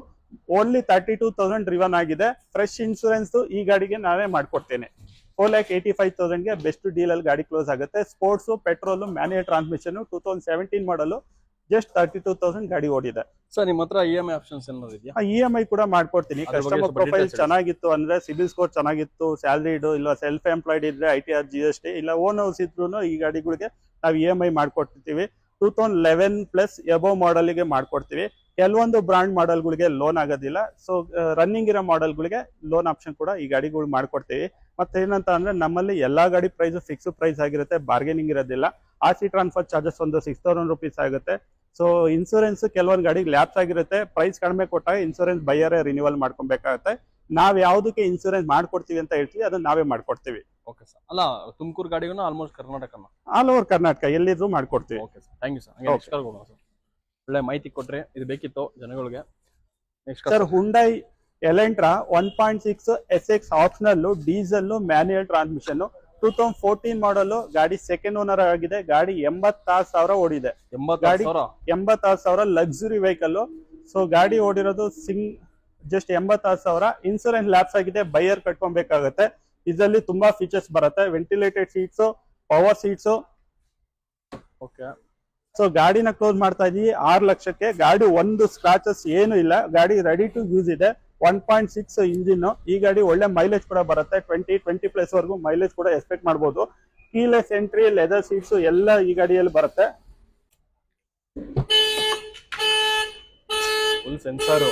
ಓನ್ಲಿ 32,000 ಡ್ರಿವನ್ ಆಗಿದೆ. ಫ್ರೆಶ್ ಇನ್ಸೂರೆನ್ಸ್ ಈ ಗಾಡಿಗೆ ನಾನೇ ಮಾಡ್ಕೊಡ್ತೇನೆ. 4,85,000ಗೆ ಬೆಸ್ಟ್ ಡೀಲ್ ಅಲ್ಲಿ ಗಾಡಿ ಕ್ಲೋಸ್ ಆಗುತ್ತೆ. ಸ್ಪೋರ್ಟ್ಸ್, ಪೆಟ್ರೋಲ್, ಮ್ಯಾನ್ಯುಯಲ್ ಟ್ರಾನ್ಸ್ಮಿಷನ್, 2017 ಮಾಡಲು. ಜಸ್ಟ್ 32,000 ಗಾಡಿ ಓಡಿದೆ. ಸರ್ ನಿಮ್ಮ ಹತ್ರ EMI ಆಪ್ಷನ್ಸ್ ಏನಾದ್ರು ಇದೆಯಾ? EMI ಕೂಡ ಮಾಡ್ಕೊಡ್ತೀನಿ. ಕಸ್ಟಮರ್ ಪ್ರೊಫೈಲ್ ಚೆನ್ನಾಗಿತ್ತು ಅಂದ್ರೆ, ಸಿಬಿಲ್ ಸ್ಕೋರ್ ಚೆನ್ನಾಗಿತ್ತು, ಸ್ಯಾಲರಿಡ್ ಇಲ್ಲ ಸೆಲ್ಫ್ ಎಂಪ್ಲಾಯ್ಡ್ ಇದ್ರೆ, ITR GST ಇಲ್ಲ ಓನ್ ಹೌಸ್ ಇದ್ರು ಈ ಗಾಡಿಗಳಿಗೆ ನಾವು EMI ಮಾಡ್ಕೊಡ್ತೀವಿ. 2011+ ಎಬೋ ಮಾಡೆಲ್ ಗೆ ಮಾಡ್ಕೊಡ್ತೀವಿ. ಕೆಲವೊಂದು ಬ್ರಾಂಡ್ ಮಾಡೆಲ್ಗಳಿಗೆ ಲೋನ್ ಆಗೋದಿಲ್ಲ. ಸೊ ರನ್ನಿಂಗ್ ಇರೋ ಮಾಡೆಲ್ಗಳಿಗೆ ಲೋನ್ ಆಪ್ಷನ್ ಕೂಡ ಈ ಗಾಡಿಗಳು ಮಾಡ್ಕೊಡ್ತೀವಿ. ಮತ್ತೆ ಏನಂತ ಅಂದ್ರೆ ನಮ್ಮಲ್ಲಿ ಎಲ್ಲಾ ಗಾಡಿ ಪ್ರೈಸ್ ಫಿಕ್ಸ್ ಪ್ರೈಸ್ ಆಗಿರುತ್ತೆ, ಬಾರ್ಗೇನಿಂಗ್ ಇರೋದಿಲ್ಲ. RC ಟ್ರಾನ್ಸ್ಫರ್ ಚಾರ್ಜಸ್ ಒಂದು ₹6,000 ಆಗುತ್ತೆ. ಸೊ ಇನ್ಸೂರೆನ್ಸ್ ಕೆಲವೊಂದು ಗಾಡಿಗೆ ಲ್ಯಾಪ್ಸ್ ಆಗಿರುತ್ತೆ. ಪ್ರೈಸ್ ಕಡಿಮೆ ಕೊಟ್ಟಾಗ ಇನ್ಸೂರೆನ್ಸ್ ಬೈಯರೇ ರಿನ್ಯೂವಲ್ ಮಾಡ್ಕೊಬೇಕಾಗುತ್ತೆ. ನಾವ್ ಯಾವ್ದಕ್ಕೆ ಇನ್ಸೂರೆನ್ಸ್ ಮಾಡ್ಕೊಡ್ತೀವಿ ಅಂತ ಹೇಳ್ತೀವಿ ಅದನ್ನ ನಾವೇ ಮಾಡ್ಕೊಡ್ತೀವಿ. Okay sir. ಅಲ್ಲ ತುಮಕೂರು ಗಾಡಿಗೂ ಆಲ್ಮೋಸ್ಟ್ ಕರ್ನಾಟಕನ? ಆಲ್ ಓವರ್ ಕರ್ನಾಟಕ ಎಲ್ಲಿದ್ರು ಮಾಡ್ಕೊಡ್ತೀವಿ. Okay sir, thank you sir. ಒಳ್ಳೆ ಮಾಹಿತಿ ಕೊಟ್ರಿ, ಇದು ಬೇಕಿತ್ತು ಜನಗಳಿಗೆ. Sir Hyundai Elantra 1.6 SX optional, diesel, manual transmission, 2014 model. ಗಾಡಿ ಸೆಕೆಂಡ್ ಓನರ್ ಆಗಿದೆ. ಗಾಡಿ 86,000 ಓಡಿದೆ. 86,000 ಲಕ್ಸುರಿ ವೆಹಿಕಲ್. ಸೊ ಗಾಡಿ ಓಡಿರೋದು ಜಸ್ಟ್ 86,000. ಇನ್ಸೂರೆನ್ಸ್ ಲ್ಯಾಪ್ಸ್ ಆಗಿದೆ, ಬೈಯರ್ ಕಟ್ಕೊಬೇಕಾಗತ್ತೆ. ಇದರಲ್ಲಿ ತುಂಬಾ ಫೀಚರ್ಸ್ ಬರುತ್ತೆ. Ventilated seats, power seats. Okay. So ಗಾಡಿನ ಕ್ಲೋಸ್ ಮಾಡ್ತಾ ಇದೀವಿ 6 ಲಕ್ಷಕ್ಕೆ. ಗಾಡಿ ಒಂದು ಸ್ಕ್ರಾಚಸ್ ಏನು ಇಲ್ಲ. ಗಾಡಿ ರೆಡಿ ಟು ಯೂಸ್ ಇದೆ. 1.6 ಇಂಜಿನ್. ಈ ಗಾಡಿ ಒಳ್ಳೆ ಮೈಲೇಜ್ ಕೂಡ ಬರುತ್ತೆ. 20+ ವರೆಗೂ ಮೈಲೇಜ್ ಕೂಡ ಎಕ್ಸ್ಪೆಕ್ಟ್ ಮಾಡಬಹುದು. ಕೀಲೆಸ್ ಎಂಟ್ರಿ, ಲೆದರ್ ಸೀಟ್ಸ್ ಎಲ್ಲ ಈ ಗಾಡಿಯಲ್ಲಿ ಬರುತ್ತೆ. Full sensor.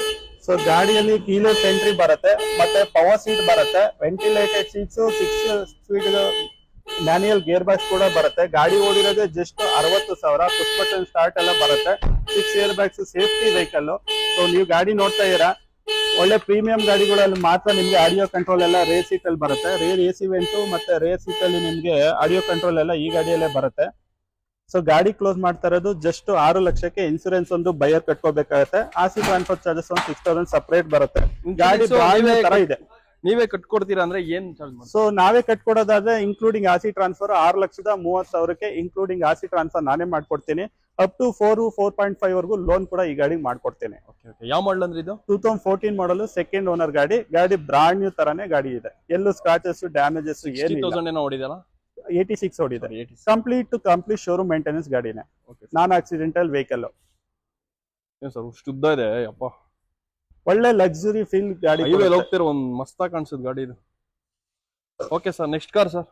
ಸೊ ಗಾಡಿಯಲ್ಲಿ ಕೀಲೆಸ್ ಎಂಟ್ರಿ ಬರುತ್ತೆ, ಮತ್ತೆ ಪವರ್ ಸೀಟ್ ಬರುತ್ತೆ, ventilated seats, 6 speed manual gear box ಕೂಡ ಬರುತ್ತೆ. ಗಾಡಿ ಓಡಿರೋದೇ ಜಸ್ಟ್ 60,000. ಪುಷ್ ಬಟನ್ ಸ್ಟಾರ್ಟ್ ಎಲ್ಲ ಬರುತ್ತೆ. 6 air bags, safety vehicle. So ನೀವು ಗಾಡಿ ನೋಡ್ತಾ ಇದ್ದೀರಾ, ಒಳ್ಳೆ ಪ್ರೀಮಿಯಂ ಗಾಡಿಗಳಲ್ಲಿ ಮಾತ್ರ ನಿಮ್ಗೆ ಆಡಿಯೋ ಕಂಟ್ರೋಲ್ ಎಲ್ಲ ರೇರ್ ಸೀಟ್ ಅಲ್ಲಿ ಬರುತ್ತೆ. ರೇರ್ AC ವೆಂಟು ಮತ್ತೆ ರೇರ್ ಸೀಟ್ ಅಲ್ಲಿ ನಿಮ್ಗೆ ಆಡಿಯೋ ಕಂಟ್ರೋಲ್ ಎಲ್ಲ ಈ ಗಾಡಿಯಲ್ಲೇ ಬರುತ್ತೆ. ಸೊ ಗಾಡಿ ಕ್ಲೋಸ್ ಮಾಡ್ತಾ ಇರೋದು ಜಸ್ಟ್ 6 ಲಕ್ಷಕ್ಕೆ. ಇನ್ಸೂರೆನ್ಸ್ ಒಂದು ಬೈಯರ್ ಕಟ್ಕೋಬೇಕಾಗುತ್ತೆ. RC ಟ್ರಾನ್ಸ್ಫರ್ ಚಾರ್ಜಸ್ ಒಂದು 6,000 ಸಪರೇಟ್ ಬರುತ್ತೆ. ಗಾಡಿ ತರ ಇದೆ. ನೀವೇ ಕಟ್ಕೊಡ್ತೀರಾ ಅಂದ್ರೆ ಏನ್ ಚಾರ್ಜ್ ಮಾಡ್ತೀರಾ? ಸೊ ನಾವೇ ಕಟ್ಕೊಡೋದಾದ್ರೆ ಇನ್ಕ್ಲೂಡಿಂಗ್ RC ಟ್ರಾನ್ಸ್ಫರ್ 6,30,000ಕ್ಕೆ ಇನ್ಕ್ಲೂಡಿಂಗ್ RC ಟ್ರಾನ್ಸ್ಫರ್ ನಾನೇ ಮಾಡ್ಕೊಡ್ತೀನಿ. ಅಪ್ ಟು 4.5 ವರೆಗೂ ಲೋನ್ ಕೂಡ ಈ ಗಾಡಿಗೆ ಮಾಡ್ಕೊಡ್ತೀನಿ. ಯಾವ ಮಾಡಲ್ ಅಂದ್ರೆ ಇದು? 2014 ಮಾಡಲು, ಸೆಕೆಂಡ್ ಓನರ್ ಗಾಡಿ. ಗಾಡಿ ಬ್ರಾಂಡ್ ನ್ಯೂ ತರಾನೇ ಗಾಡಿ ಇದೆ. ಎಲ್ಲೂ ಸ್ಕ್ರಾಚಸ್, ಡ್ಯಾಮೇಜಸ್ ಏನಿಲ್ಲ. ಓಡಿದಲ್ಲ? 86 ಓಡಿದೆ. ಕಂಪ್ಲೀಟ್ ಶೋರೂಮ್ ಮೇಂಟೆನೆನ್ಸ್ ಗಾಡಿನೇ, ನಾನ್ ಆಕ್ಸಿಡೆಂಟಲ್ ವೆಹಿಕಲ್. ಏನ್ ಸರ್ ಅಷ್ಟು ಉದ್ದ ಇದೆ ಅಪ್ಪ. ಒಳ್ಳೆ ಲಕ್ಸುರಿ ಫೀಲ್ ಗಾಡಿ. ಹೈವೇ ಹೋಗ್ತಿರೋ ಒಂದ್ ಮಸ್ತಾಗಿ ಕಾಣಿಸುತ್ತೆ ಗಾಡಿ ಇದು. Okay sir, next car sir.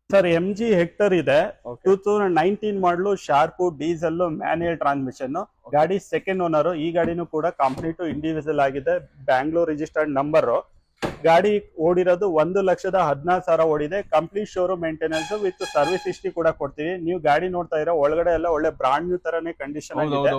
Sir MG Hector ಇದೆ, 2019 model, sharp, diesel, manual transmission, ಗಾಡಿ ಸೆಕೆಂಡ್ ಓನರ್. ಈ ಗಾಡಿನೂ ಕೂಡ ಕಂಪ್ಲೀಟ್ ಇಂಡಿವಿಜುವಲ್ ಆಗಿದೆ, ಬ್ಯಾಂಗ್ಳೂರ್ ರಿಜಿಸ್ಟರ್ಡ್ ನಂಬರ್. ಗಾಡಿ ಓಡಿರೋದು 1,14,000 ಓಡಿದೆ. Complete showroom maintenance with service history ಕೂಡ ಕೊಡ್ತೀವಿ. ನೀವು ಗಾಡಿ ನೋಡ್ತಾ ಇರೋ ಒಳಗಡೆ ಎಲ್ಲ ಒಳ್ಳೆ ಬ್ರಾಂಡ್ ನ್ಯೂ ತರನೇ ಕಂಡೀಷನ್ ಆಗಿದೆ.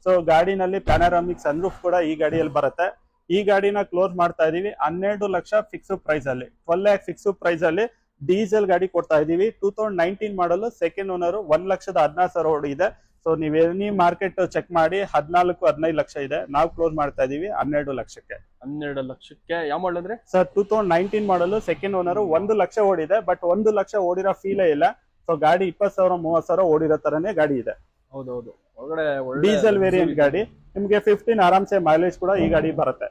ಸೊ ಗಾಡಿನಲ್ಲಿ ಪ್ಯಾನರಾಮಿಕ್ ಸನ್ರೂಫ್ ಕೂಡ ಈ ಗಾಡಿಯಲ್ಲಿ ಬರುತ್ತೆ. ಈ ಗಾಡಿನ ಕ್ಲೋಸ್ ಮಾಡ್ತಾ ಇದೀವಿ 12 ಲಕ್ಷ ಫಿಕ್ಸ್ ಪ್ರೈಸ್ ಅಲ್ಲಿ, 12 lakh ಫಿಕ್ಸ್ ಪ್ರೈಸ್ ಅಲ್ಲಿ ಡೀಸೆಲ್ ಗಾಡಿ ಕೊಡ್ತಾ ಇದೀವಿ. 2019 ಮಾಡಲು, ಸೆಕೆಂಡ್ ಓನರ್, 1,14,000 ಓಡಿದೆ. ಸೊ ನೀವ್ ಎನಿ ಮಾರ್ಕೆಟ್ ಚೆಕ್ ಮಾಡಿ 14-15 ಲಕ್ಷ ಇದೆ. ನಾವು ಕ್ಲೋಸ್ ಮಾಡ್ತಾ ಇದೀವಿ 12 ಲಕ್ಷಕ್ಕೆ. 12 ಲಕ್ಷಕ್ಕೆ ಯಾವ ಮಾಡಲ್ ಅಂದ್ರೆ ಸರ್ 2019 ಮಾಡಲು, ಸೆಕೆಂಡ್ ಓನರ್, 1 ಲಕ್ಷ ಓಡಿದೆ. ಬಟ್ 1 ಲಕ್ಷ ಓಡಿರೋ ಫೀಲೇ ಇಲ್ಲ. ಸೊ ಗಾಡಿ 20,000-30,000 ಓಡಿರೋ ತರನೇ ಗಾಡಿ ಇದೆ. ಹೌದೌದು, ಒಳಗಡೆ ಡೀಸೆಲ್ ವೇರಿಯಂಟ್ ಗಾಡಿ, ನಿಮ್ಗೆ 15 ಆರಾಮ್ಸೆ ಮೈಲೇಜ್ ಕೂಡ ಈ ಗಾಡಿ ಬರುತ್ತೆ.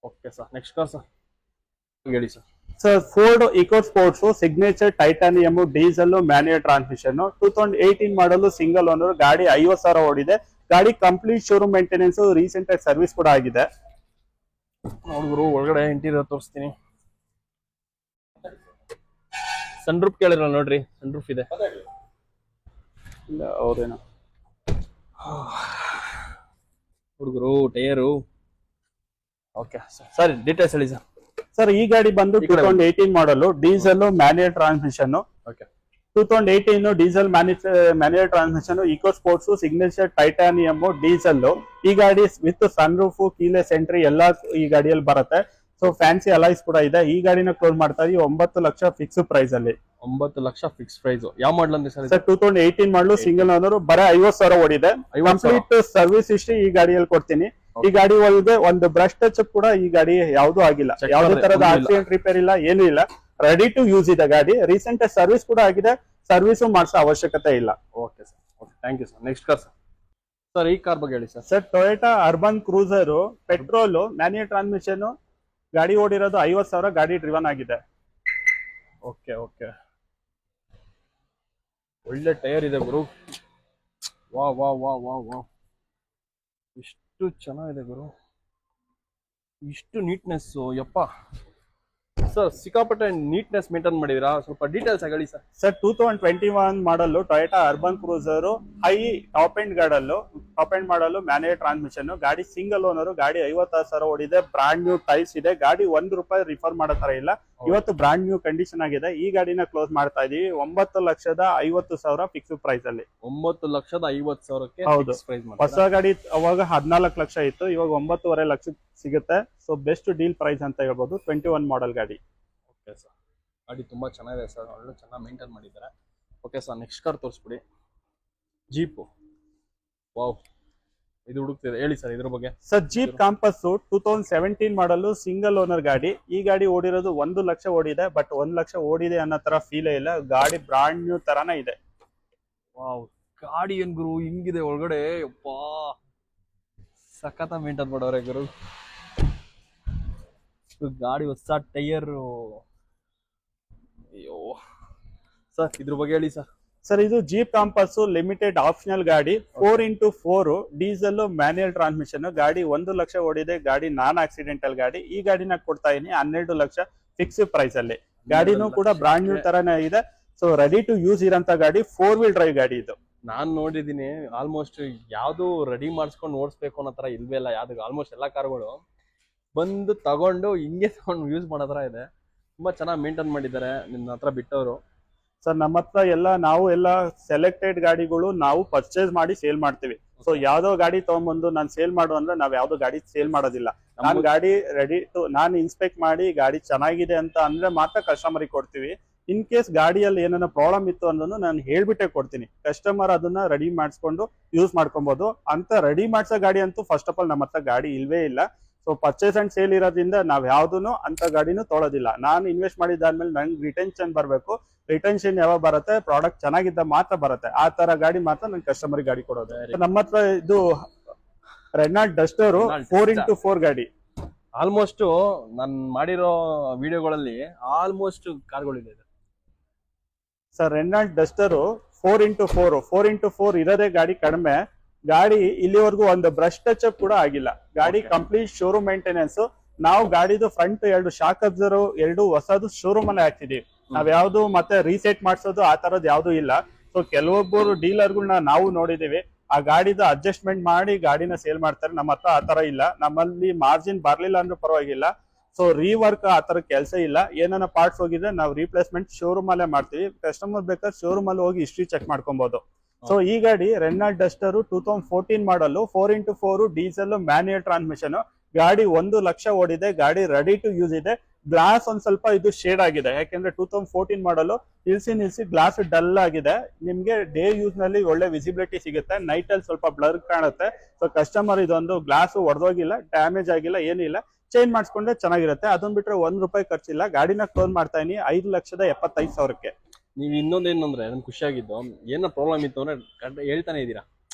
Okay sir, next car sir ಹೇಳಿ sir. Sir Ford Eco Sports signature titanium diesel manual transmission, 2018 model, single owner, ಗಾಡಿ 50,000 ಓಡಿದೆ. ಗಾಡಿ ಕಂಪ್ಲೀಟ್ ಶೋರೂಮ್ ಮೇಂಟೆನೆನ್ಸ್, ರೀಸೆಂಟ್ ಆಗಿ ಸರ್ವಿಸ್ ಕೂಡ ಆಗಿದೆ. ನೋಡಿದ್ರು ಒಳಗಡೆ ಇಂಟೀರಿಯರ್ ತೋರಿಸ್ತೀನಿ. ಸನ್ ರೂಫ್ ಕೇಳಿರಲ್ಲ ನೋಡ್ರಿ, ಸನ್ ರೂಫ್ ಇದೆ. ಹೌದೇನೋ ಹುಡುಗರು ಟೈರು. ಓಕೆ ಸರ್, ಡೀಟೇಲ್ಸ್ ಹೇಳಿ ಸರ್. ಸರ್ ಈ ಗಾಡಿ ಬಂದು 2018 model, diesel manual transmission. Okay, 2018 diesel manual transmission, Eco Sports signature titanium diesel. ಈ ಗಾಡಿ with sunroof, keyless entry ಎಲ್ಲ ಈ ಗಾಡಿಯಲ್ಲಿ ಬರುತ್ತೆ. ಸೊ ಫ್ಯಾನ್ಸಿ ಅಲೈಸ್ ಕೂಡ ಇದೆ. ಈ ಗಾಡಿನ ಕ್ಲೋಸ್ ಮಾಡ್ತಾ ಇದೀವಿ 9 ಲಕ್ಷ ಫಿಕ್ಸ್ ಪ್ರೈಸ್ ಅಲ್ಲಿ. 9 ಲಕ್ಷ ಫಿಕ್ಸ್ ಪ್ರೈಸ್. ಯಾವ ಮಾಡಲ್ ಅಂದ್ರೆ ಸರ್? 2018 ಮಾಡಲು, ಸಿಂಗಲ್ ಓನರ್, ಬರೀ 50,000 ಓಡಿದೆ. ಕಂಪ್ಲೀಟ್ ಸರ್ವಿಸ್ ಹಿಸ್ಟ್ರಿ ಈ ಗಾಡಿಯಲ್ಲಿ ಕೊಡ್ತೀನಿ. ಈ ಗಾಡಿ ಒಳಗೆ ಒಂದು ಬ್ರಷ್ ಟಚ್ ಕೂಡ ಈ ಗಾಡಿ ಯಾವ್ದು ಆಗಿಲ್ಲ, ಯಾವುದೇ ತರದ ಆಕ್ಸಿಡೆಂಟ್ ರಿಪೇರ್ ಇಲ್ಲ, ಏನು ಇಲ್ಲ. ರೆಡಿ ಟು ಯೂಸ್ ಇದೆ ಗಾಡಿ. ರೀಸೆಂಟ್ ಸರ್ವಿಸ್ ಕೂಡ ಆಗಿದೆ, ಸರ್ವಿಸ್ ಮಾಡಿಸೋ ಅವಶ್ಯಕತೆ ಇಲ್ಲ. Okay sir, okay, thank you sir. Next car sir. Sir ಈ ಕಾರ್ ಬಗ್ಗೆ ಹೇಳಿ sir. Sir Toyota Urban Cruiser, petrol, manual transmission, ಗಾಡಿ ಓಡಿರೋದು 50,000, ಗಾಡಿ ಡ್ರಿವನ್ ಆಗಿದೆ. ಓಕೆ ಓಕೆ, ಒಳ್ಳೆ ಟೈರ್ ಇದೆ ಗುರು. ವಾ ವಾ ವಾ ವಾ ವಾ, ಇಷ್ಟು ಚೆನ್ನಾಗಿದೆ ಗುರು, ಇಷ್ಟು ನೀಟ್ನೆಸ್. ಯಪ್ಪ ಸರ್, ಸಿಕ್ಕಾಪಟ್ಟೆ ನೀಟ್ನೆಸ್ ಮೇಂಟೈನ್ ಮಾಡಿದಿರಾ. ಸ್ವಲ್ಪ ಡೀಟೇಲ್ಸ್ ಆಗಿ ಹೇಳಿ ಸರ್. ಸರ್ 2021 ಮಾಡಲು, Toyota Urban cruiser, high top end ಮಾಡಲು, ಮ್ಯಾನ್ಯುಯಲ್ ಟ್ರಾನ್ಸ್ಮಿಷನ್, ಗಾಡಿ ಸಿಂಗಲ್ ಓನರ್, ಗಾಡಿ 50,000 ಓಡಿದೆ. ಬ್ರಾಂಡ್ ನ್ಯೂ ಟೈಲ್ಸ್ ಇದೆ. ಗಾಡಿ 1 ರೂಪಾಯಿ ರಿಫರ್ ಮಾಡೋ ತರ ಇಲ್ಲ, ಇವತ್ತು ಬ್ರಾಂಡ್ ನ್ಯೂ ಕಂಡೀಷನ್ ಆಗಿದೆ. ಈ ಗಾಡಿನ ಕ್ಲೋಸ್ ಮಾಡ್ತಾ ಇದೀವಿ 9,50,000 ಫಿಕ್ಸ್ ಪ್ರೈಸ್ ಅಲ್ಲಿ. 9,50,000ಕ್ಕೆ ಹೌದು. ಹೊಸ ಗಾಡಿ ಅವಾಗ 14 ಲಕ್ಷ ಇತ್ತು, ಇವಾಗ 9.5 ಲಕ್ಷ ಸಿಗುತ್ತೆ. ಸೊ ಬೆಸ್ಟ್ ಡೀಲ್ ಪ್ರೈಸ್ ಅಂತ ಹೇಳ್ಬೋದು. 21 ಮಾಡೆಲ್ ಗಾಡಿ. ಓಕೆ ಸರ್, ಗಾಡಿ ತುಂಬಾ ಚೆನ್ನಾಗಿದೆ ಸರ್, ಒಳ್ಳೆ ಚೆನ್ನಾಗಿ ಮೇಂಟೈನ್ ಮಾಡಿದ್ದಾರೆ. ಓಕೆ ಸರ್, ನೆಕ್ಸ್ಟ್ ಕಾರ್ ತೋರಿಸ್ಬಿಡಿ. ಜೀಪು. ವಾವ್, ಇದು ಹುಡುಕ್ತಿದೆ, ಹೇಳಿ ಸರ್ ಇದ್ರ ಬಗ್ಗೆ. ಸರ್ ಜೀಪ್ ಕಾಂಪಸ್ 2017 ಮಾಡಲು, ಸಿಂಗಲ್ ಓನರ್ ಗಾಡಿ. ಈ ಗಾಡಿ ಓಡಿರೋದು 1 ಲಕ್ಷ ಓಡಿದೆ. ಬಟ್ 1 ಲಕ್ಷ ಓಡಿದೆ ಅನ್ನೋ ತರ ಫೀಲೇ ಇಲ್ಲ, ಗಾಡಿ ಬ್ರಾಂಡ್ ನ್ಯೂ ತರಾನೇ ಇದೆ. ವಾವ್, ಗಾಡಿ ಏನ್ ಗುರು ಹಿಂಗಿದೆ ಒಳಗಡೆ. ಯಪ್ಪ, ಸಖತ್ ಮೇಂಟೈನ್ ಮಾಡೋರೆ ಗುರು. ಗಾಡಿ ಹೊಸ ಟೈರ್. ಅಯ್ಯೋ ಸರ್, ಇದ್ರ ಬಗ್ಗೆ ಹೇಳಿ ಸರ್. ಸರ್ ಇದು ಜೀಪ್ ಕಾಂಪಸ್ ಲಿಮಿಟೆಡ್ ಆಪ್ಷನಲ್ ಗಾಡಿ, 4x4 ಡೀಸೆಲ್ ಮ್ಯಾನ್ಯುಯಲ್ ಟ್ರಾನ್ಸ್ಮಿಷನ್. ಗಾಡಿ 1 ಲಕ್ಷ ಓಡಿದೆ. ಗಾಡಿ ನಾನ್ ಆಕ್ಸಿಡೆಂಟಲ್ ಗಾಡಿ. ಈ ಗಾಡಿನ ಕೊಡ್ತಾ ಇದೀನಿ 12 ಲಕ್ಷ ಫಿಕ್ಸ್ ಪ್ರೈಸ್ ಅಲ್ಲಿ. ಗಾಡಿನೂ ಕೂಡ ಬ್ರಾಂಡ್ ನ್ಯೂ ತರಾನೇ ಇದೆ. ಸೊ ರೆಡಿ ಟು ಯೂಸ್ ಇರೋಂತ ಗಾಡಿ, 4 ವೀಲ್ ಡ್ರೈವ್ ಗಾಡಿ ಇದು. ನಾನ್ ನೋಡಿದೀನಿ ಆಲ್ಮೋಸ್ಟ್ ಯಾವ್ದು ರೆಡಿ ಮಾಡಿಸ್ಕೊಂಡು ಓಡಿಸ್ಬೇಕು ಅನ್ನೋ ತರ ಇಲ್ವೇ ಇಲ್ಲ. ಯಾವ್ದು ಆಲ್ಮೋಸ್ಟ್ ಎಲ್ಲಾ ಕಾರ್ಗಳು ಬಂದು ತಗೊಂಡು ಹಿಂಗೆ ತಗೊಂಡು ಯೂಸ್ ಮಾಡೋ ತರ ಇದೆ. ತುಂಬಾ ಚೆನ್ನಾಗಿ ಮೇಂಟೈನ್ ಮಾಡಿದ್ದಾರೆ ನಿನ್ನ ಹತ್ರ ಬಿಟ್ಟವರು. ಸರ್ ನಮ್ಮ ಹತ್ರ ನಾವು ಎಲ್ಲ ಸೆಲೆಕ್ಟೆಡ್ ಗಾಡಿಗಳು ನಾವು ಪರ್ಚೇಸ್ ಮಾಡಿ ಸೇಲ್ ಮಾಡ್ತೀವಿ. ಸೊ ಯಾವ್ದೋ ಗಾಡಿ ತಗೊಂಡ್ಬಂದು ನಾನು ಸೇಲ್ ಮಾಡು ಅಂದ್ರೆ ನಾವ್ ಯಾವ್ದೋ ಗಾಡಿ ಸೇಲ್ ಮಾಡೋದಿಲ್ಲ. ನಾನು ಗಾಡಿ ರೆಡಿ ಟು ನಾನು ಇನ್ಸ್ಪೆಕ್ಟ್ ಮಾಡಿ ಗಾಡಿ ಚೆನ್ನಾಗಿದೆ ಅಂತ ಅಂದ್ರೆ ಮಾತ್ರ ಕಸ್ಟಮರಿಗೆ ಕೊಡ್ತೀವಿ. ಇನ್ ಕೇಸ್ ಗಾಡಿಯಲ್ಲಿ ಏನಾರ ಪ್ರಾಬ್ಲಮ್ ಇತ್ತು ಅನ್ನೋದು ನಾನು ಹೇಳ್ಬಿಟ್ಟೆ ಕೊಡ್ತೀನಿ. ಕಸ್ಟಮರ್ ಅದನ್ನ ರೆಡಿ ಮಾಡಿಸ್ಕೊಂಡು ಯೂಸ್ ಮಾಡ್ಕೊಬಹುದು. ಅಂತ ರೆಡಿ ಮಾಡ್ಸೋ ಗಾಡಿ ಅಂತೂ ಫಸ್ಟ್ ಆಫ್ ಆಲ್ ನಮ್ಮ ಹತ್ರ ಗಾಡಿ ಇಲ್ವೇ ಇಲ್ಲ. ಸೊ ಪರ್ಚೇಸ್ ಅಂಡ್ ಸೇಲ್ ಇರೋದ್ರಿಂದ ನಾವ್ ಯಾವ್ದನ್ನು ಅಂತ ಗಾಡಿನೂ ತೊಳೋದಿಲ್ಲ. ನಾನು ಇನ್ವೆಸ್ಟ್ ಮಾಡಿದಾದ್ಮೇಲೆ ನಂಗೆ ರಿಟೆನ್ಷನ್ ಬರ್ಬೇಕು. ರಿಟೆನ್ಷನ್ ಯಾವಾಗ ಬರುತ್ತೆ, ಪ್ರಾಡಕ್ಟ್ ಚೆನ್ನಾಗಿದ್ದ ಮಾತ್ರ ಬರುತ್ತೆ. ಆ ತರ ಗಾಡಿ ಮಾತ್ರ ನನ್ ಕಸ್ಟಮರ್ ಗಾಡಿ ಕೊಡೋದು. ನಮ್ಮ ಹತ್ರ ಇದು ರೆನಾಲ್ಟ್ ಡಸ್ಟರ್ 4x4 ಗಾಡಿ. ಆಲ್ಮೋಸ್ಟ್ ನಾನು ಮಾಡಿರೋ ವಿಡಿಯೋಗಳಲ್ಲಿ ಆಲ್ಮೋಸ್ಟ್ ಕಾರ್ಗಳಿದೆ ಸರ್. ರೆನಾಲ್ಟ್ ಡಸ್ಟರ್ 4x4 ಇರೋದೇ ಗಾಡಿ ಕಡಿಮೆ. ಗಾಡಿ ಇಲ್ಲಿವರೆಗೂ ಒಂದು ಬ್ರಷ್ ಟಚ್ ಅಪ್ ಕೂಡ ಆಗಿಲ್ಲ. ಗಾಡಿ ಕಂಪ್ಲೀಟ್ ಶೋರೂಮ್ ಮೇಂಟೆನೆನ್ಸ್. ನಾವು ಗಾಡಿದು ಫ್ರಂಟ್ 2 ಶಾಕ್ ಅಬ್ಸರ್ವ್ 2 ಹೊಸದು ಶೋರೂಮ್ ಅಲ್ಲೇ ಹಾಕ್ತಿದೀವಿ. ನಾವ್ ಯಾವ್ದು ಮತ್ತೆ ರೀಸೆಟ್ ಮಾಡ್ಸೋದು ಆ ತರದ್ ಯಾವ್ದು ಇಲ್ಲ. ಸೊ ಕೆಲವೊಬ್ಬರು ಡೀಲರ್ಗಳನ್ನ ನಾವು ನೋಡಿದೀವಿ, ಆ ಗಾಡಿದ ಅಡ್ಜಸ್ಟ್ಮೆಂಟ್ ಮಾಡಿ ಗಾಡಿನ ಸೇಲ್ ಮಾಡ್ತಾರೆ. ನಮ್ಮ ಹತ್ರ ಆ ತರ ಇಲ್ಲ. ನಮ್ಮಲ್ಲಿ ಮಾರ್ಜಿನ್ ಬರ್ಲಿಲ್ಲ ಅಂದ್ರೂ ಪರವಾಗಿಲ್ಲ. ಸೊ ರೀವರ್ಕ್ ಆ ತರ ಕೆಲಸ ಇಲ್ಲ. ಏನಾನ ಪಾರ್ಟ್ಸ್ ಹೋಗಿದ್ರೆ ನಾವು ರೀಪ್ಲೇಸ್ಮೆಂಟ್ ಶೋರೂಮ್ ಅಲ್ಲೇ ಮಾಡ್ತೀವಿ. ಕಸ್ಟಮರ್ ಬೇಕಾದ್ರೆ ಶೋರೂಮ್ ಅಲ್ಲಿ ಹೋಗಿ ಹಿಸ್ಟ್ರಿ ಚೆಕ್ ಮಾಡ್ಕೊಬಹುದು. ಸೊ ಈ ಗಾಡಿ ರೆನಾಲ್ಟ್ ಡಸ್ಟರ್ 2014 ಮಾಡಲ್ 4x4 ಡೀಸೆಲ್ ಮ್ಯಾನ್ಯುಯಲ್ ಟ್ರಾನ್ಸ್ಮಿಷನ್. ಗಾಡಿ 1 ಲಕ್ಷ ಓಡಿದೆ. ಗಾಡಿ ರೆಡಿ ಟು ಯೂಸ್ ಇದೆ. ಗ್ಲಾಸ್ ಒಂದ್ ಸ್ವಲ್ಪ ಇದು ಶೇಡ್ ಆಗಿದೆ, ಯಾಕೆಂದ್ರೆ 2014 ಮಾಡಲು ನಿಲ್ಸಿ ಗ್ಲಾಸ್ ಡಲ್ ಆಗಿದೆ. ನಿಮ್ಗೆ ಡೇ ಯೂಸ್ ನಲ್ಲಿ ಒಳ್ಳೆ ವಿಸಿಬಿಲಿಟಿ ಸಿಗುತ್ತೆ, ನೈಟ್ ಅಲ್ಲಿ ಸ್ವಲ್ಪ ಬ್ಲರ್ ಕಾಣುತ್ತೆ. ಸೊ ಕಸ್ಟಮರ್ ಇದೊಂದು ಗ್ಲಾಸ್ ಒಡೆದೋಗಿಲ್ಲ, ಡ್ಯಾಮೇಜ್ ಆಗಿಲ್ಲ, ಏನಿಲ್ಲ, ಚೇಂಜ್ ಮಾಡಿಸ್ಕೊಂಡ್ರೆ ಚೆನ್ನಾಗಿರುತ್ತೆ. ಅದನ್ನ ಬಿಟ್ರೆ ₹1 ಖರ್ಚಿಲ್ಲ. ಗಾಡಿನ ಕ್ಲೋನ್ ಮಾಡ್ತಾ ಇದೀನಿ 5,75,000ಕ್ಕೆ. ನೀವು ಇನ್ನೊಂದೇನಂದ್ರೆ ನನ್ ಖುಷಿಯಾಗಿದ್ದು, ಏನೋ ಪ್ರಾಬ್ಲಮ್ ಇತ್ತು ಅಂದ್ರೆ ಹೇಳ್ತಾನೆ ಇದೀರಾ,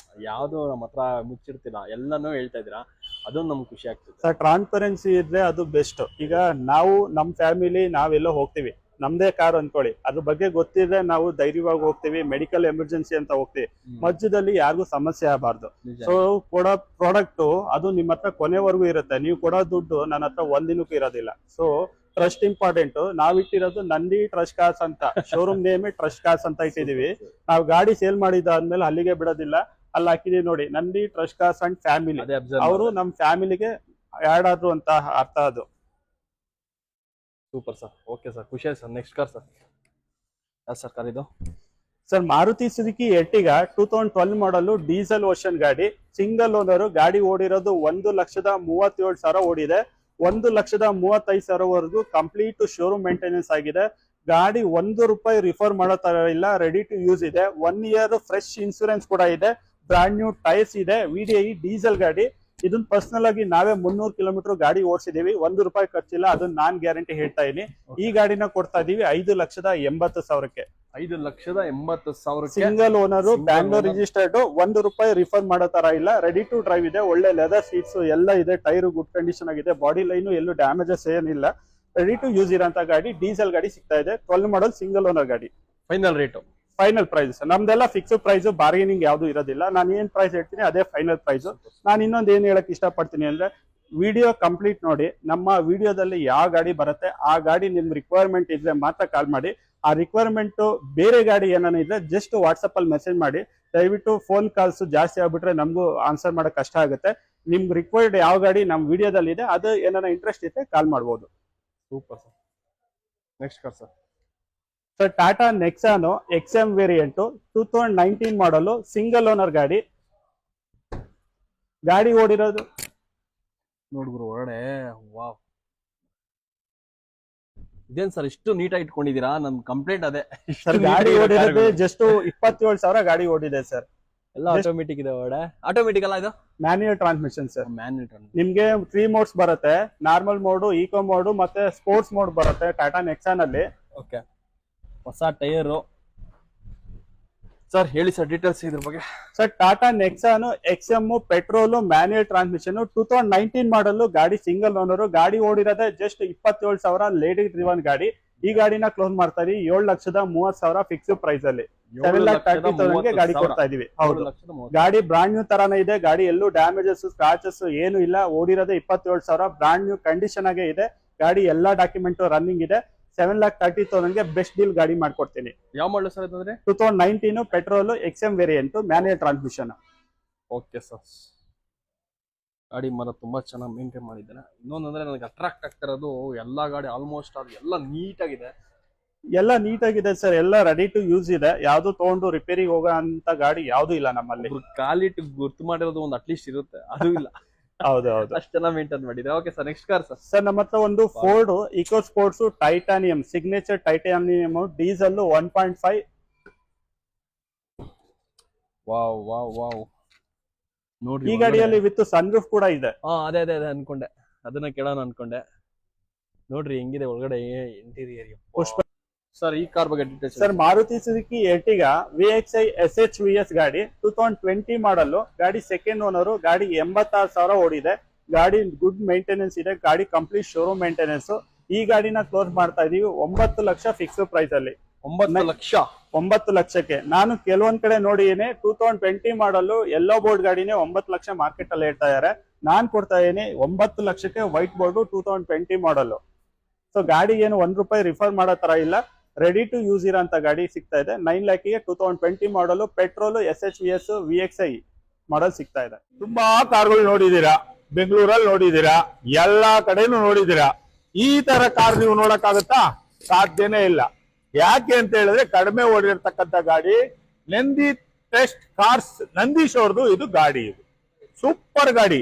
ಯಾವ್ದು ನಮ್ಮ ಹತ್ರ ಮುಚ್ಚಿರ್ತಿಲ್ಲ, ಎಲ್ಲಾನು ಹೇಳ್ತಾ ಇದೀರಾ, ಅದೊಂದು ನಮ್ಗೆ ಖುಷಿ ಆಗ್ತದೆ ಸರ್. ಟ್ರಾನ್ಸ್ಪರೆನ್ಸಿ ಇದ್ರೆ ಅದು ಬೆಸ್ಟ್. ಈಗ ನಾವು ನಮ್ ಫ್ಯಾಮಿಲಿ ನಾವೆಲ್ಲೋ ಹೋಗ್ತೀವಿ, ನಮ್ದೇ ಕಾರ್ ಅನ್ಕೊಳ್ಳಿ, ಅದ್ರ ಬಗ್ಗೆ ಗೊತ್ತಿದ್ರೆ ನಾವು ಧೈರ್ಯವಾಗಿ ಹೋಗ್ತೀವಿ. ಮೆಡಿಕಲ್ ಎಮರ್ಜೆನ್ಸಿ ಅಂತ ಹೋಗ್ತೀವಿ, ಮಧ್ಯದಲ್ಲಿ ಯಾರಿಗೂ ಸಮಸ್ಯೆ ಆಗಬಾರ್ದು. ಸೊ ಕೊಡೋ ಪ್ರಾಡಕ್ಟ್ ಅದು ನಿಮ್ಮ ಹತ್ರ ಕೊನೆವರೆಗೂ ಇರುತ್ತೆ. ನೀವು ಕೊಡೋ ದುಡ್ಡು ನನ್ನ ಹತ್ರ ಒಂದಿನಕ್ಕೂ ಇರೋದಿಲ್ಲ. So trust important. ನಾವ್ ಇಟ್ಟಿರೋದು ನಂದಿ ಟ್ರಸ್ಟ್ ಕಾರ್ಸ್ ಅಂತ, ಶೋರೂಮ್ ನೇಮ್ ಟ್ರಸ್ಟ್ ಕಾರ್ಸ್ ಅಂತ ಇಟ್ಟಿದೀವಿ. ನಾವು ಗಾಡಿ ಸೇಲ್ ಮಾಡಿದಾದ್ಮೇಲೆ ಅಲ್ಲಿಗೆ ಬಿಡೋದಿಲ್ಲ, ಅಲ್ಲಿ ಹಾಕಿದೀವಿ ನೋಡಿ, Nandi trust cars and family. ಅವರು ನಮ್ ಫ್ಯಾಮಿಲಿಗೆ ಆಡ್ ಆದ್ರು ಅಂತ ಅರ್ಥ. ಅದು ಸೂಪರ್ ಸರ್. ಓಕೆ ಸರ್, ಖುಷಿ ಆಯ್ತು ಸರ್. ನೆಕ್ಸ್ಟ್ ಕಾರ್ ಸರ್, ಯಾವ ಸರ್ ಕಾರ್ ಇದು? ಸರ್ ಮಾರುತಿ ಸುಜುಕಿ ಎರ್ಟಿಗಾ 2012 ಮಾಡಲು ಡೀಸೆಲ್ ವರ್ಷನ್ ಗಾಡಿ, ಸಿಂಗಲ್ ಓನರ್. ಗಾಡಿ ಓಡಿರೋದು 1,37,000 ಓಡಿದೆ. 1,35,000 ವರೆಗೂ ಕಂಪ್ಲೀಟ್ ಶೋರೂಮ್ ಮೇಂಟೆನೆನ್ಸ್ ಆಗಿದೆ. ಗಾಡಿ ₹1 ರಿಫರ್ ಮಾಡೋ ತರ ಇಲ್ಲ, ರೆಡಿ ಟು ಯೂಸ್ ಇದೆ. 1 ಇಯರ್ ಫ್ರೆಶ್ ಇನ್ಸೂರೆನ್ಸ್ ಕೂಡ ಇದೆ. ಬ್ರಾಂಡ್ ನ್ಯೂ ಟೈರ್ಸ್ ಇದೆ. VDI ಡೀಸೆಲ್ ಗಾಡಿ. ಇದನ್ನ ಪರ್ಸನಲ್ ಆಗಿ ನಾವೇ 300 ಕಿಲೋಮೀಟರ್ ಗಾಡಿ ಓಡಿಸಿದೀವಿ. ₹1 ಖರ್ಚಿಲ್ಲ, ಅದನ್ನ ನಾನ್ ಗ್ಯಾರಂಟಿ ಹೇಳ್ತಾ ಇದೀನಿ. ಈ ಗಾಡಿನ ಕೊಡ್ತಾ ಇದೀವಿ 5,80,000ಕ್ಕೆ. 5,80,000 single owner, Bangalore registered. ₹1 refer ಮಾಡೋ ತರ ಇಲ್ಲ, ರೆಡಿ ಟು ಡ್ರೈವ್ ಇದೆ. ಒಳ್ಳೆ ಲೆದರ್ ಸೀಟ್ಸ್ ಎಲ್ಲ ಇದೆ, ಟೈರ್ ಗುಡ್ ಕಂಡೀಷನ್ ಆಗಿದೆ, ಬಾಡಿ ಲೈನ್ ಎಲ್ಲೂ ಡ್ಯಾಮೇಜಸ್ ಏನಿಲ್ಲ, ರೆಡಿ ಟು ಯೂಸ್ ಇರೋಂತ ಗಾಡಿ. ಡೀಸೆಲ್ ಗಾಡಿ ಸಿಗ್ತಾ ಇದೆ. 12 ಮಾಡಲ್ ಸಿಂಗಲ್ ಓನರ್ ಗಾಡಿ. Final rate? ಫೈನಲ್ ಪ್ರೈಸ್ ನಮ್ದೆಲ್ಲ ಫಿಕ್ಸ್ಡ್ ಪ್ರೈಸ್, ಬಾರ್ಗೇನಿಂಗ್ ಯಾವ್ದು ಇರೋದಿಲ್ಲ. ನಾನು ಏನ್ ಪ್ರೈಸ್ ಹೇಳ್ತೀನಿ ಅದೇ ಫೈನಲ್ ಪ್ರೈಸ್. ನಾನು ಇನ್ನೊಂದು ಏನ್ ಹೇಳಕ್ ಇಷ್ಟಪಡ್ತೀನಿ ಅಂದ್ರೆ, ವಿಡಿಯೋ ಕಂಪ್ಲೀಟ್ ನೋಡಿ. ನಮ್ಮ ವಿಡಿಯೋದಲ್ಲಿ ಯಾವ ಗಾಡಿ ಬರುತ್ತೆ ಆ ಗಾಡಿ ನಿಮ್ ರಿಕ್ವೈರ್ಮೆಂಟ್ ಇದ್ರೆ ಮಾತ್ರ ಕಾಲ್ ಮಾಡಿ. ಆ ರಿಕ್ವೈರ್ಮೆಂಟ್ ಬೇರೆ ಗಾಡಿ ಏನಾನ ಇದ್ರೆ ಜಸ್ಟ್ ವಾಟ್ಸಪ್ ಅಲ್ಲಿ ಮೆಸೇಜ್ ಮಾಡಿ. ದಯವಿಟ್ಟು ಫೋನ್ ಕಾಲ್ಸ್ ಜಾಸ್ತಿ ಆಗ್ಬಿಟ್ರೆ ನಮಗೂ ಆನ್ಸರ್ ಮಾಡಕ್ ಕಷ್ಟ ಆಗುತ್ತೆ. ನಿಮ್ ರಿಕ್ವೈರ್ಡ್ ಯಾವ ಗಾಡಿ ನಮ್ ವಿಡಿಯೋದಲ್ಲಿ ಇದೆ ಅದು ಏನಾನ ಇಂಟ್ರೆಸ್ಟ್ ಇದ್ರೆ ಕಾಲ್ ಮಾಡ್ಬೋದು. Super sir. Next car sir? Sir Tata ನೆಕ್ಸಾನೋ XM variant 2019 model single owner ಗಾಡಿ. ಗಾಡಿ ಓಡಿರೋದು ನೋಡ್ಗುರು ಒಳಗಡೆ. ವಾವ್, ಇದೇನ್ ಸರ್ ಇಷ್ಟು ನೀಟಾಗಿ ಇಟ್ಕೊಂಡಿದೀರಾ? ನನ್ ಕಂಪ್ಲೇಂಟ್ ಅದೇ. ಸರ್ ಗಾಡಿ ಓಡಿರೋದು ಜಸ್ಟ್ 27,000 ಗಾಡಿ ಓಡಿದೆ ಸರ್. ಎಲ್ಲ ಆಟೋಮೆಟಿಕ್ ಇದೆ ಒಳಗಡೆ. ಆಟೋಮೆಟಿಕ್ ಅಲ್ಲ ಇದು? Manual transmission sir. Manual transmission. ನಿಮ್ಗೆ 3 ಮೋಡ್ಸ್ ಬರುತ್ತೆ, ನಾರ್ಮಲ್ ಮೋಡ್, ಈಕೋ ಮೋಡ್ ಮತ್ತೆ ಸ್ಪೋರ್ಟ್ಸ್ ಮೋಡ್ ಬರುತ್ತೆ ಟಾಟಾ ನೆಕ್ಸಾನ್ ಅಲ್ಲಿ. ಓಕೆ, ಹೊಸ ಟೈರು. ಸರ್ ಹೇಳಿ ಸರ್ ಡೀಟೇಲ್ಸ್ ಇದ್ರ ಬಗ್ಗೆ. Sir Tata Nexon XM petrol manual transmission 2019 ಮಾಡಲು ಗಾಡಿ, ಸಿಂಗಲ್ ಓನರ್. ಗಾಡಿ ಓಡಿರೋದೇ ಜಸ್ಟ್ 27,000, ಲೇಡಿ ಡ್ರಿವನ್ ಗಾಡಿ. ಈ ಗಾಡಿನ ಕ್ಲೋಸ್ ಮಾಡ್ತಾ ಇದೀವಿ 7,30,000 ಫಿಕ್ಸ್ ಪ್ರೈಸ್ ಅಲ್ಲಿ. 7,30,000 ಗಾಡಿ ಕೊಡ್ತಾ ಇದೀವಿ. ಹೌದು, ಗಾಡಿ ಬ್ರಾಂಡ್ ನ್ಯೂ ತರಾನೇ ಇದೆ. ಗಾಡಿ ಎಲ್ಲೂ ಡ್ಯಾಮೇಜಸ್ ಸ್ಕ್ರಾಚಸ್ ಏನು ಇಲ್ಲ. ಓಡಿರೋದೇ 27,000, ಬ್ರಾಂಡ್ ನ್ಯೂ ಕಂಡೀಷನ್ ಆಗೇ ಇದೆ. ಗಾಡಿ ಎಲ್ಲಾ ಡಾಕ್ಯುಮೆಂಟ್ ರನ್ನಿಂಗ್ ಇದೆ. 7,30,000 ಬೆಸ್ಟ್ ಡೀಲ್ ಗಾಡಿ ಮಾಡ್ಕೊಡ್ತೀನಿ. ಯಾವ ಮಾಡಲು ಸರ್ ಅಂತಂದ್ರೆ? 2019 petrol XM variant manual transmission. Okay sir. ಗಾಡಿ ಮಾತ್ರ ತುಂಬಾ ಚೆನ್ನಾಗಿ ಮೇಂಟೈನ್ ಮಾಡಿದ್ದಾರೆ. ಇನ್ನೊಂದಂದ್ರೆ ನನಗೆ ಅಟ್ರಾಕ್ಟ್ ಆಗ್ತಿರೋದು, ಎಲ್ಲಾ ಗಾಡಿ ಆಲ್ಮೋಸ್ಟ್ ಅದು ಎಲ್ಲ ನೀಟಾಗಿದೆ. ಎಲ್ಲ ನೀಟಾಗಿದೆ ಸರ್, ಎಲ್ಲ ರೆಡಿ ಟು ಯೂಸ್ ಇದೆ. ಯಾವ್ದು ತಗೊಂಡು ರಿಪೇರಿಗೆ ಹೋಗೋ ಅಂತ ಗಾಡಿ ಯಾವ್ದು ಇಲ್ಲ ನಮ್ಮಲ್ಲಿ. ಕಾಲಿಟ್ಟು ಗುರ್ತು ಮಾಡಿರೋದು ಒಂದು ಅಟ್ಲೀಸ್ಟ್ ಇರುತ್ತೆ, ಅದು ಇಲ್ಲ. ಹೌದು, ಅಷ್ಟು ಚೆನ್ನಾಗಿ ಮೇಂಟೈನ್ ಮಾಡಿದೆ. Okay sir, next car sir? Sir ನಮ್ಮ ಹತ್ರ ಒಂದು Ford Eco Sports titanium, signature titanium diesel 1.5. Wow wow wow, ನೋಡ್ರಿ ಈ ಗಾಡಿಯಲ್ಲಿ ವಿತ್ ಸನ್ರೂಫ್ ಕೂಡ ಇದೆ. ಅದೇ ಅದೇ ಅದೇ ಅನ್ಕೊಂಡೆ, ಅದನ್ನ ಕೇಳೋಣ ಅನ್ಕೊಂಡೆ. ನೋಡ್ರಿ ಹೆಂಗಿದೆ ಒಳಗಡೆ ಇಂಟೀರಿಯರ್. ಸರ್ ಈ ಕಾರ್ ಬಗ್ಗೆ details? Sir Maruti Suzuki Ertiga VXI SHVS ಗಾಡಿ 2020 ಮಾಡಲು. ಗಾಡಿ ಸೆಕೆಂಡ್ ಓನರ್. ಗಾಡಿ 86,000 ಓಡಿದೆ. ಗಾಡಿ ಗುಡ್ ಮೇಂಟೆನೆನ್ಸ್ ಇದೆ. ಗಾಡಿ ಕಂಪ್ಲೀಟ್ ಶೋರೂಮ್ ಮೇಂಟೆನೆನ್ಸ್. ಈ ಗಾಡಿನ ಕ್ಲೋಸ್ ಮಾಡ್ತಾ ಇದೀವಿ 9 ಲಕ್ಷ ಫಿಕ್ಸ್ ಪ್ರೈಸ್ ಅಲ್ಲಿ. 9 ಲಕ್ಷ 9 ಲಕ್ಷಕ್ಕೆ. ನಾನು ಕೆಲವೊಂದ್ ಕಡೆ ನೋಡಿದೀನಿ 2020 ಮಾಡಲ್ ಯೆಲ್ಲೋ ಬೋರ್ಡ್ ಗಾಡಿನೇ 9 ಲಕ್ಷ ಮಾರ್ಕೆಟ್ ಅಲ್ಲಿ ಹೇಳ್ತಾ ಇದಾರೆ. ನಾನ್ ಕೊಡ್ತಾ ಇದೀನಿ 9 ಲಕ್ಷಕ್ಕೆ ವೈಟ್ ಬೋರ್ಡ್ 2020 ಮಾಡಲ್. ಸೊ ಗಾಡಿ ಏನು ₹1 ರಿಫರ್ ಮಾಡೋ ತರ ಇಲ್ಲ, ರೆಡಿ ಟು ಯೂಸ್ ಇರೋಂತ ಗಾಡಿ ಸಿಗ್ತಾ ಇದೆ. 9 ಲ್ಯಾಕಿಗೆ 2020 ಮಾಡಲ್ ಪೆಟ್ರೋಲ್ SHVS VXI ಮಾಡಲ್ ಸಿಗ್ತಾ ಇದೆ. ತುಂಬಾ ಕಾರ್ಗಳು ನೋಡಿದೀರಾ, ಬೆಂಗಳೂರಲ್ಲಿ ನೋಡಿದೀರಾ, ಎಲ್ಲಾ ಕಡೆನೂ ನೋಡಿದೀರಾ. ಈ ತರ ಕಾರ್ ನೀವು ನೋಡಕ್ಕಾಗತ್ತಾ? ಸಾಧ್ಯನೇ ಇಲ್ಲ. ಯಾಕೆ ಅಂತ ಹೇಳಿದ್ರೆ ಕಡಿಮೆ ಓಡಿರ್ತಕ್ಕಂಥ ಗಾಡಿ ನಂದಿ ಟೆಸ್ಟ್ ಕಾರ್ಸ್ ನಂದೀಶ್ ಅವ್ರದ್ದು ಇದು ಗಾಡಿ. ಇದು ಸೂಪರ್ ಗಾಡಿ.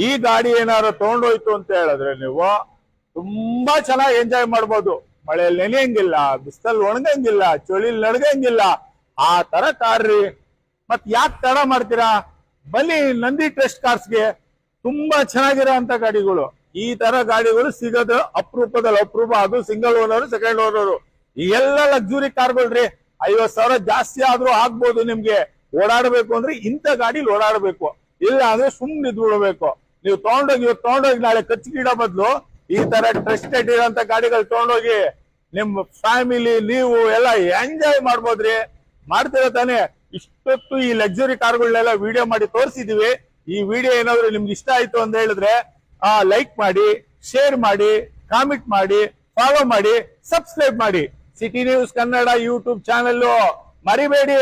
ಈ ಗಾಡಿ ಏನಾದ್ರು ತಗೊಂಡೋಯ್ತು ಅಂತ ಹೇಳಿದ್ರೆ ನೀವು ತುಂಬಾ ಚೆನ್ನಾಗಿ ಎಂಜಾಯ್ ಮಾಡ್ಬೋದು. ಮಳೆಯಲ್ಲಿ ನೆನೆಯಂಗಿಲ್ಲ, ಬಿಸಿಲಲ್ಲಿ ಒಣಗಂಗಿಲ್ಲ, ಚಳಿಲಿ ನಡ್ಗಂಗಿಲ್ಲ, ಆ ತರ ಕಾರ್ ರೀ. ಮತ್ ಯಾಕೆ ತಡ ಮಾಡ್ತೀರಾ? ಬನ್ನಿ ನಂದಿ ಟೆಸ್ಟ್ ಕಾರ್ಸ್ಗೆ. ತುಂಬಾ ಚೆನ್ನಾಗಿರೋ ಅಂತ ಗಾಡಿಗಳು. ಈ ತರ ಗಾಡಿಗಳು ಸಿಗೋದು ಅಪರೂಪದಲ್ಲಿ ಅಪರೂಪ. ಅದು ಸಿಂಗಲ್ ಓನರ್, ಸೆಕೆಂಡ್ ಓನರ್. ಈ ಎಲ್ಲ ಲಕ್ಸುರಿ ಕಾರ್ಗಳ್ರಿ. 50,000 ಜಾಸ್ತಿ ಆದ್ರೂ ಆಗ್ಬೋದು ನಿಮ್ಗೆ. ಓಡಾಡ್ಬೇಕು ಅಂದ್ರೆ ಇಂಥ ಗಾಡಿಲಿ ಓಡಾಡ್ಬೇಕು, ಇಲ್ಲ ಅಂದ್ರೆ ಸುಮ್ನೆ ಇದ್ಬಿಡ್ಬೇಕು. ನೀವು ತಗೊಂಡೋಗಿ ನಾಳೆ ಕಚ್ಚಿಗಿಡ ಬದಲು ಈ ತರ ಟ್ರಸ್ಟೆಡ್ ಇರೋಂತ ಗಾಡಿಗಳು ತಗೊಂಡೋಗಿ ನಿಮ್ ಫ್ಯಾಮಿಲಿ ನೀವು ಎಲ್ಲ ಎಂಜಾಯ್ ಮಾಡ್ಬೋದ್ರಿ. ಮಾಡ್ತೀರ ತಾನೆ? ಇಷ್ಟೊತ್ತು ಈ ಲಕ್ಸುರಿ ಕಾರ್ಗಳನ್ನೆಲ್ಲ ವಿಡಿಯೋ ಮಾಡಿ ತೋರಿಸಿದೀವಿ. ಈ ವಿಡಿಯೋ ಏನಾದ್ರು ನಿಮ್ಗೆ ಇಷ್ಟ ಆಯ್ತು ಅಂತ ಹೇಳಿದ್ರೆ ಲೈಕ್ ಮಾಡಿ, ಶೇರ್ ಮಾಡಿ, ಕಾಮೆಂಟ್ ಮಾಡಿ, ಫಾಲೋ ಮಾಡಿ, ಸಬ್ಸ್ಕ್ರೈಬ್ ಮಾಡಿ. City news Kannada YouTube channel ಮರಿಬೇಡಿ.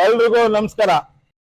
ಎಲ್ರಿಗೂ ನಮಸ್ಕಾರ.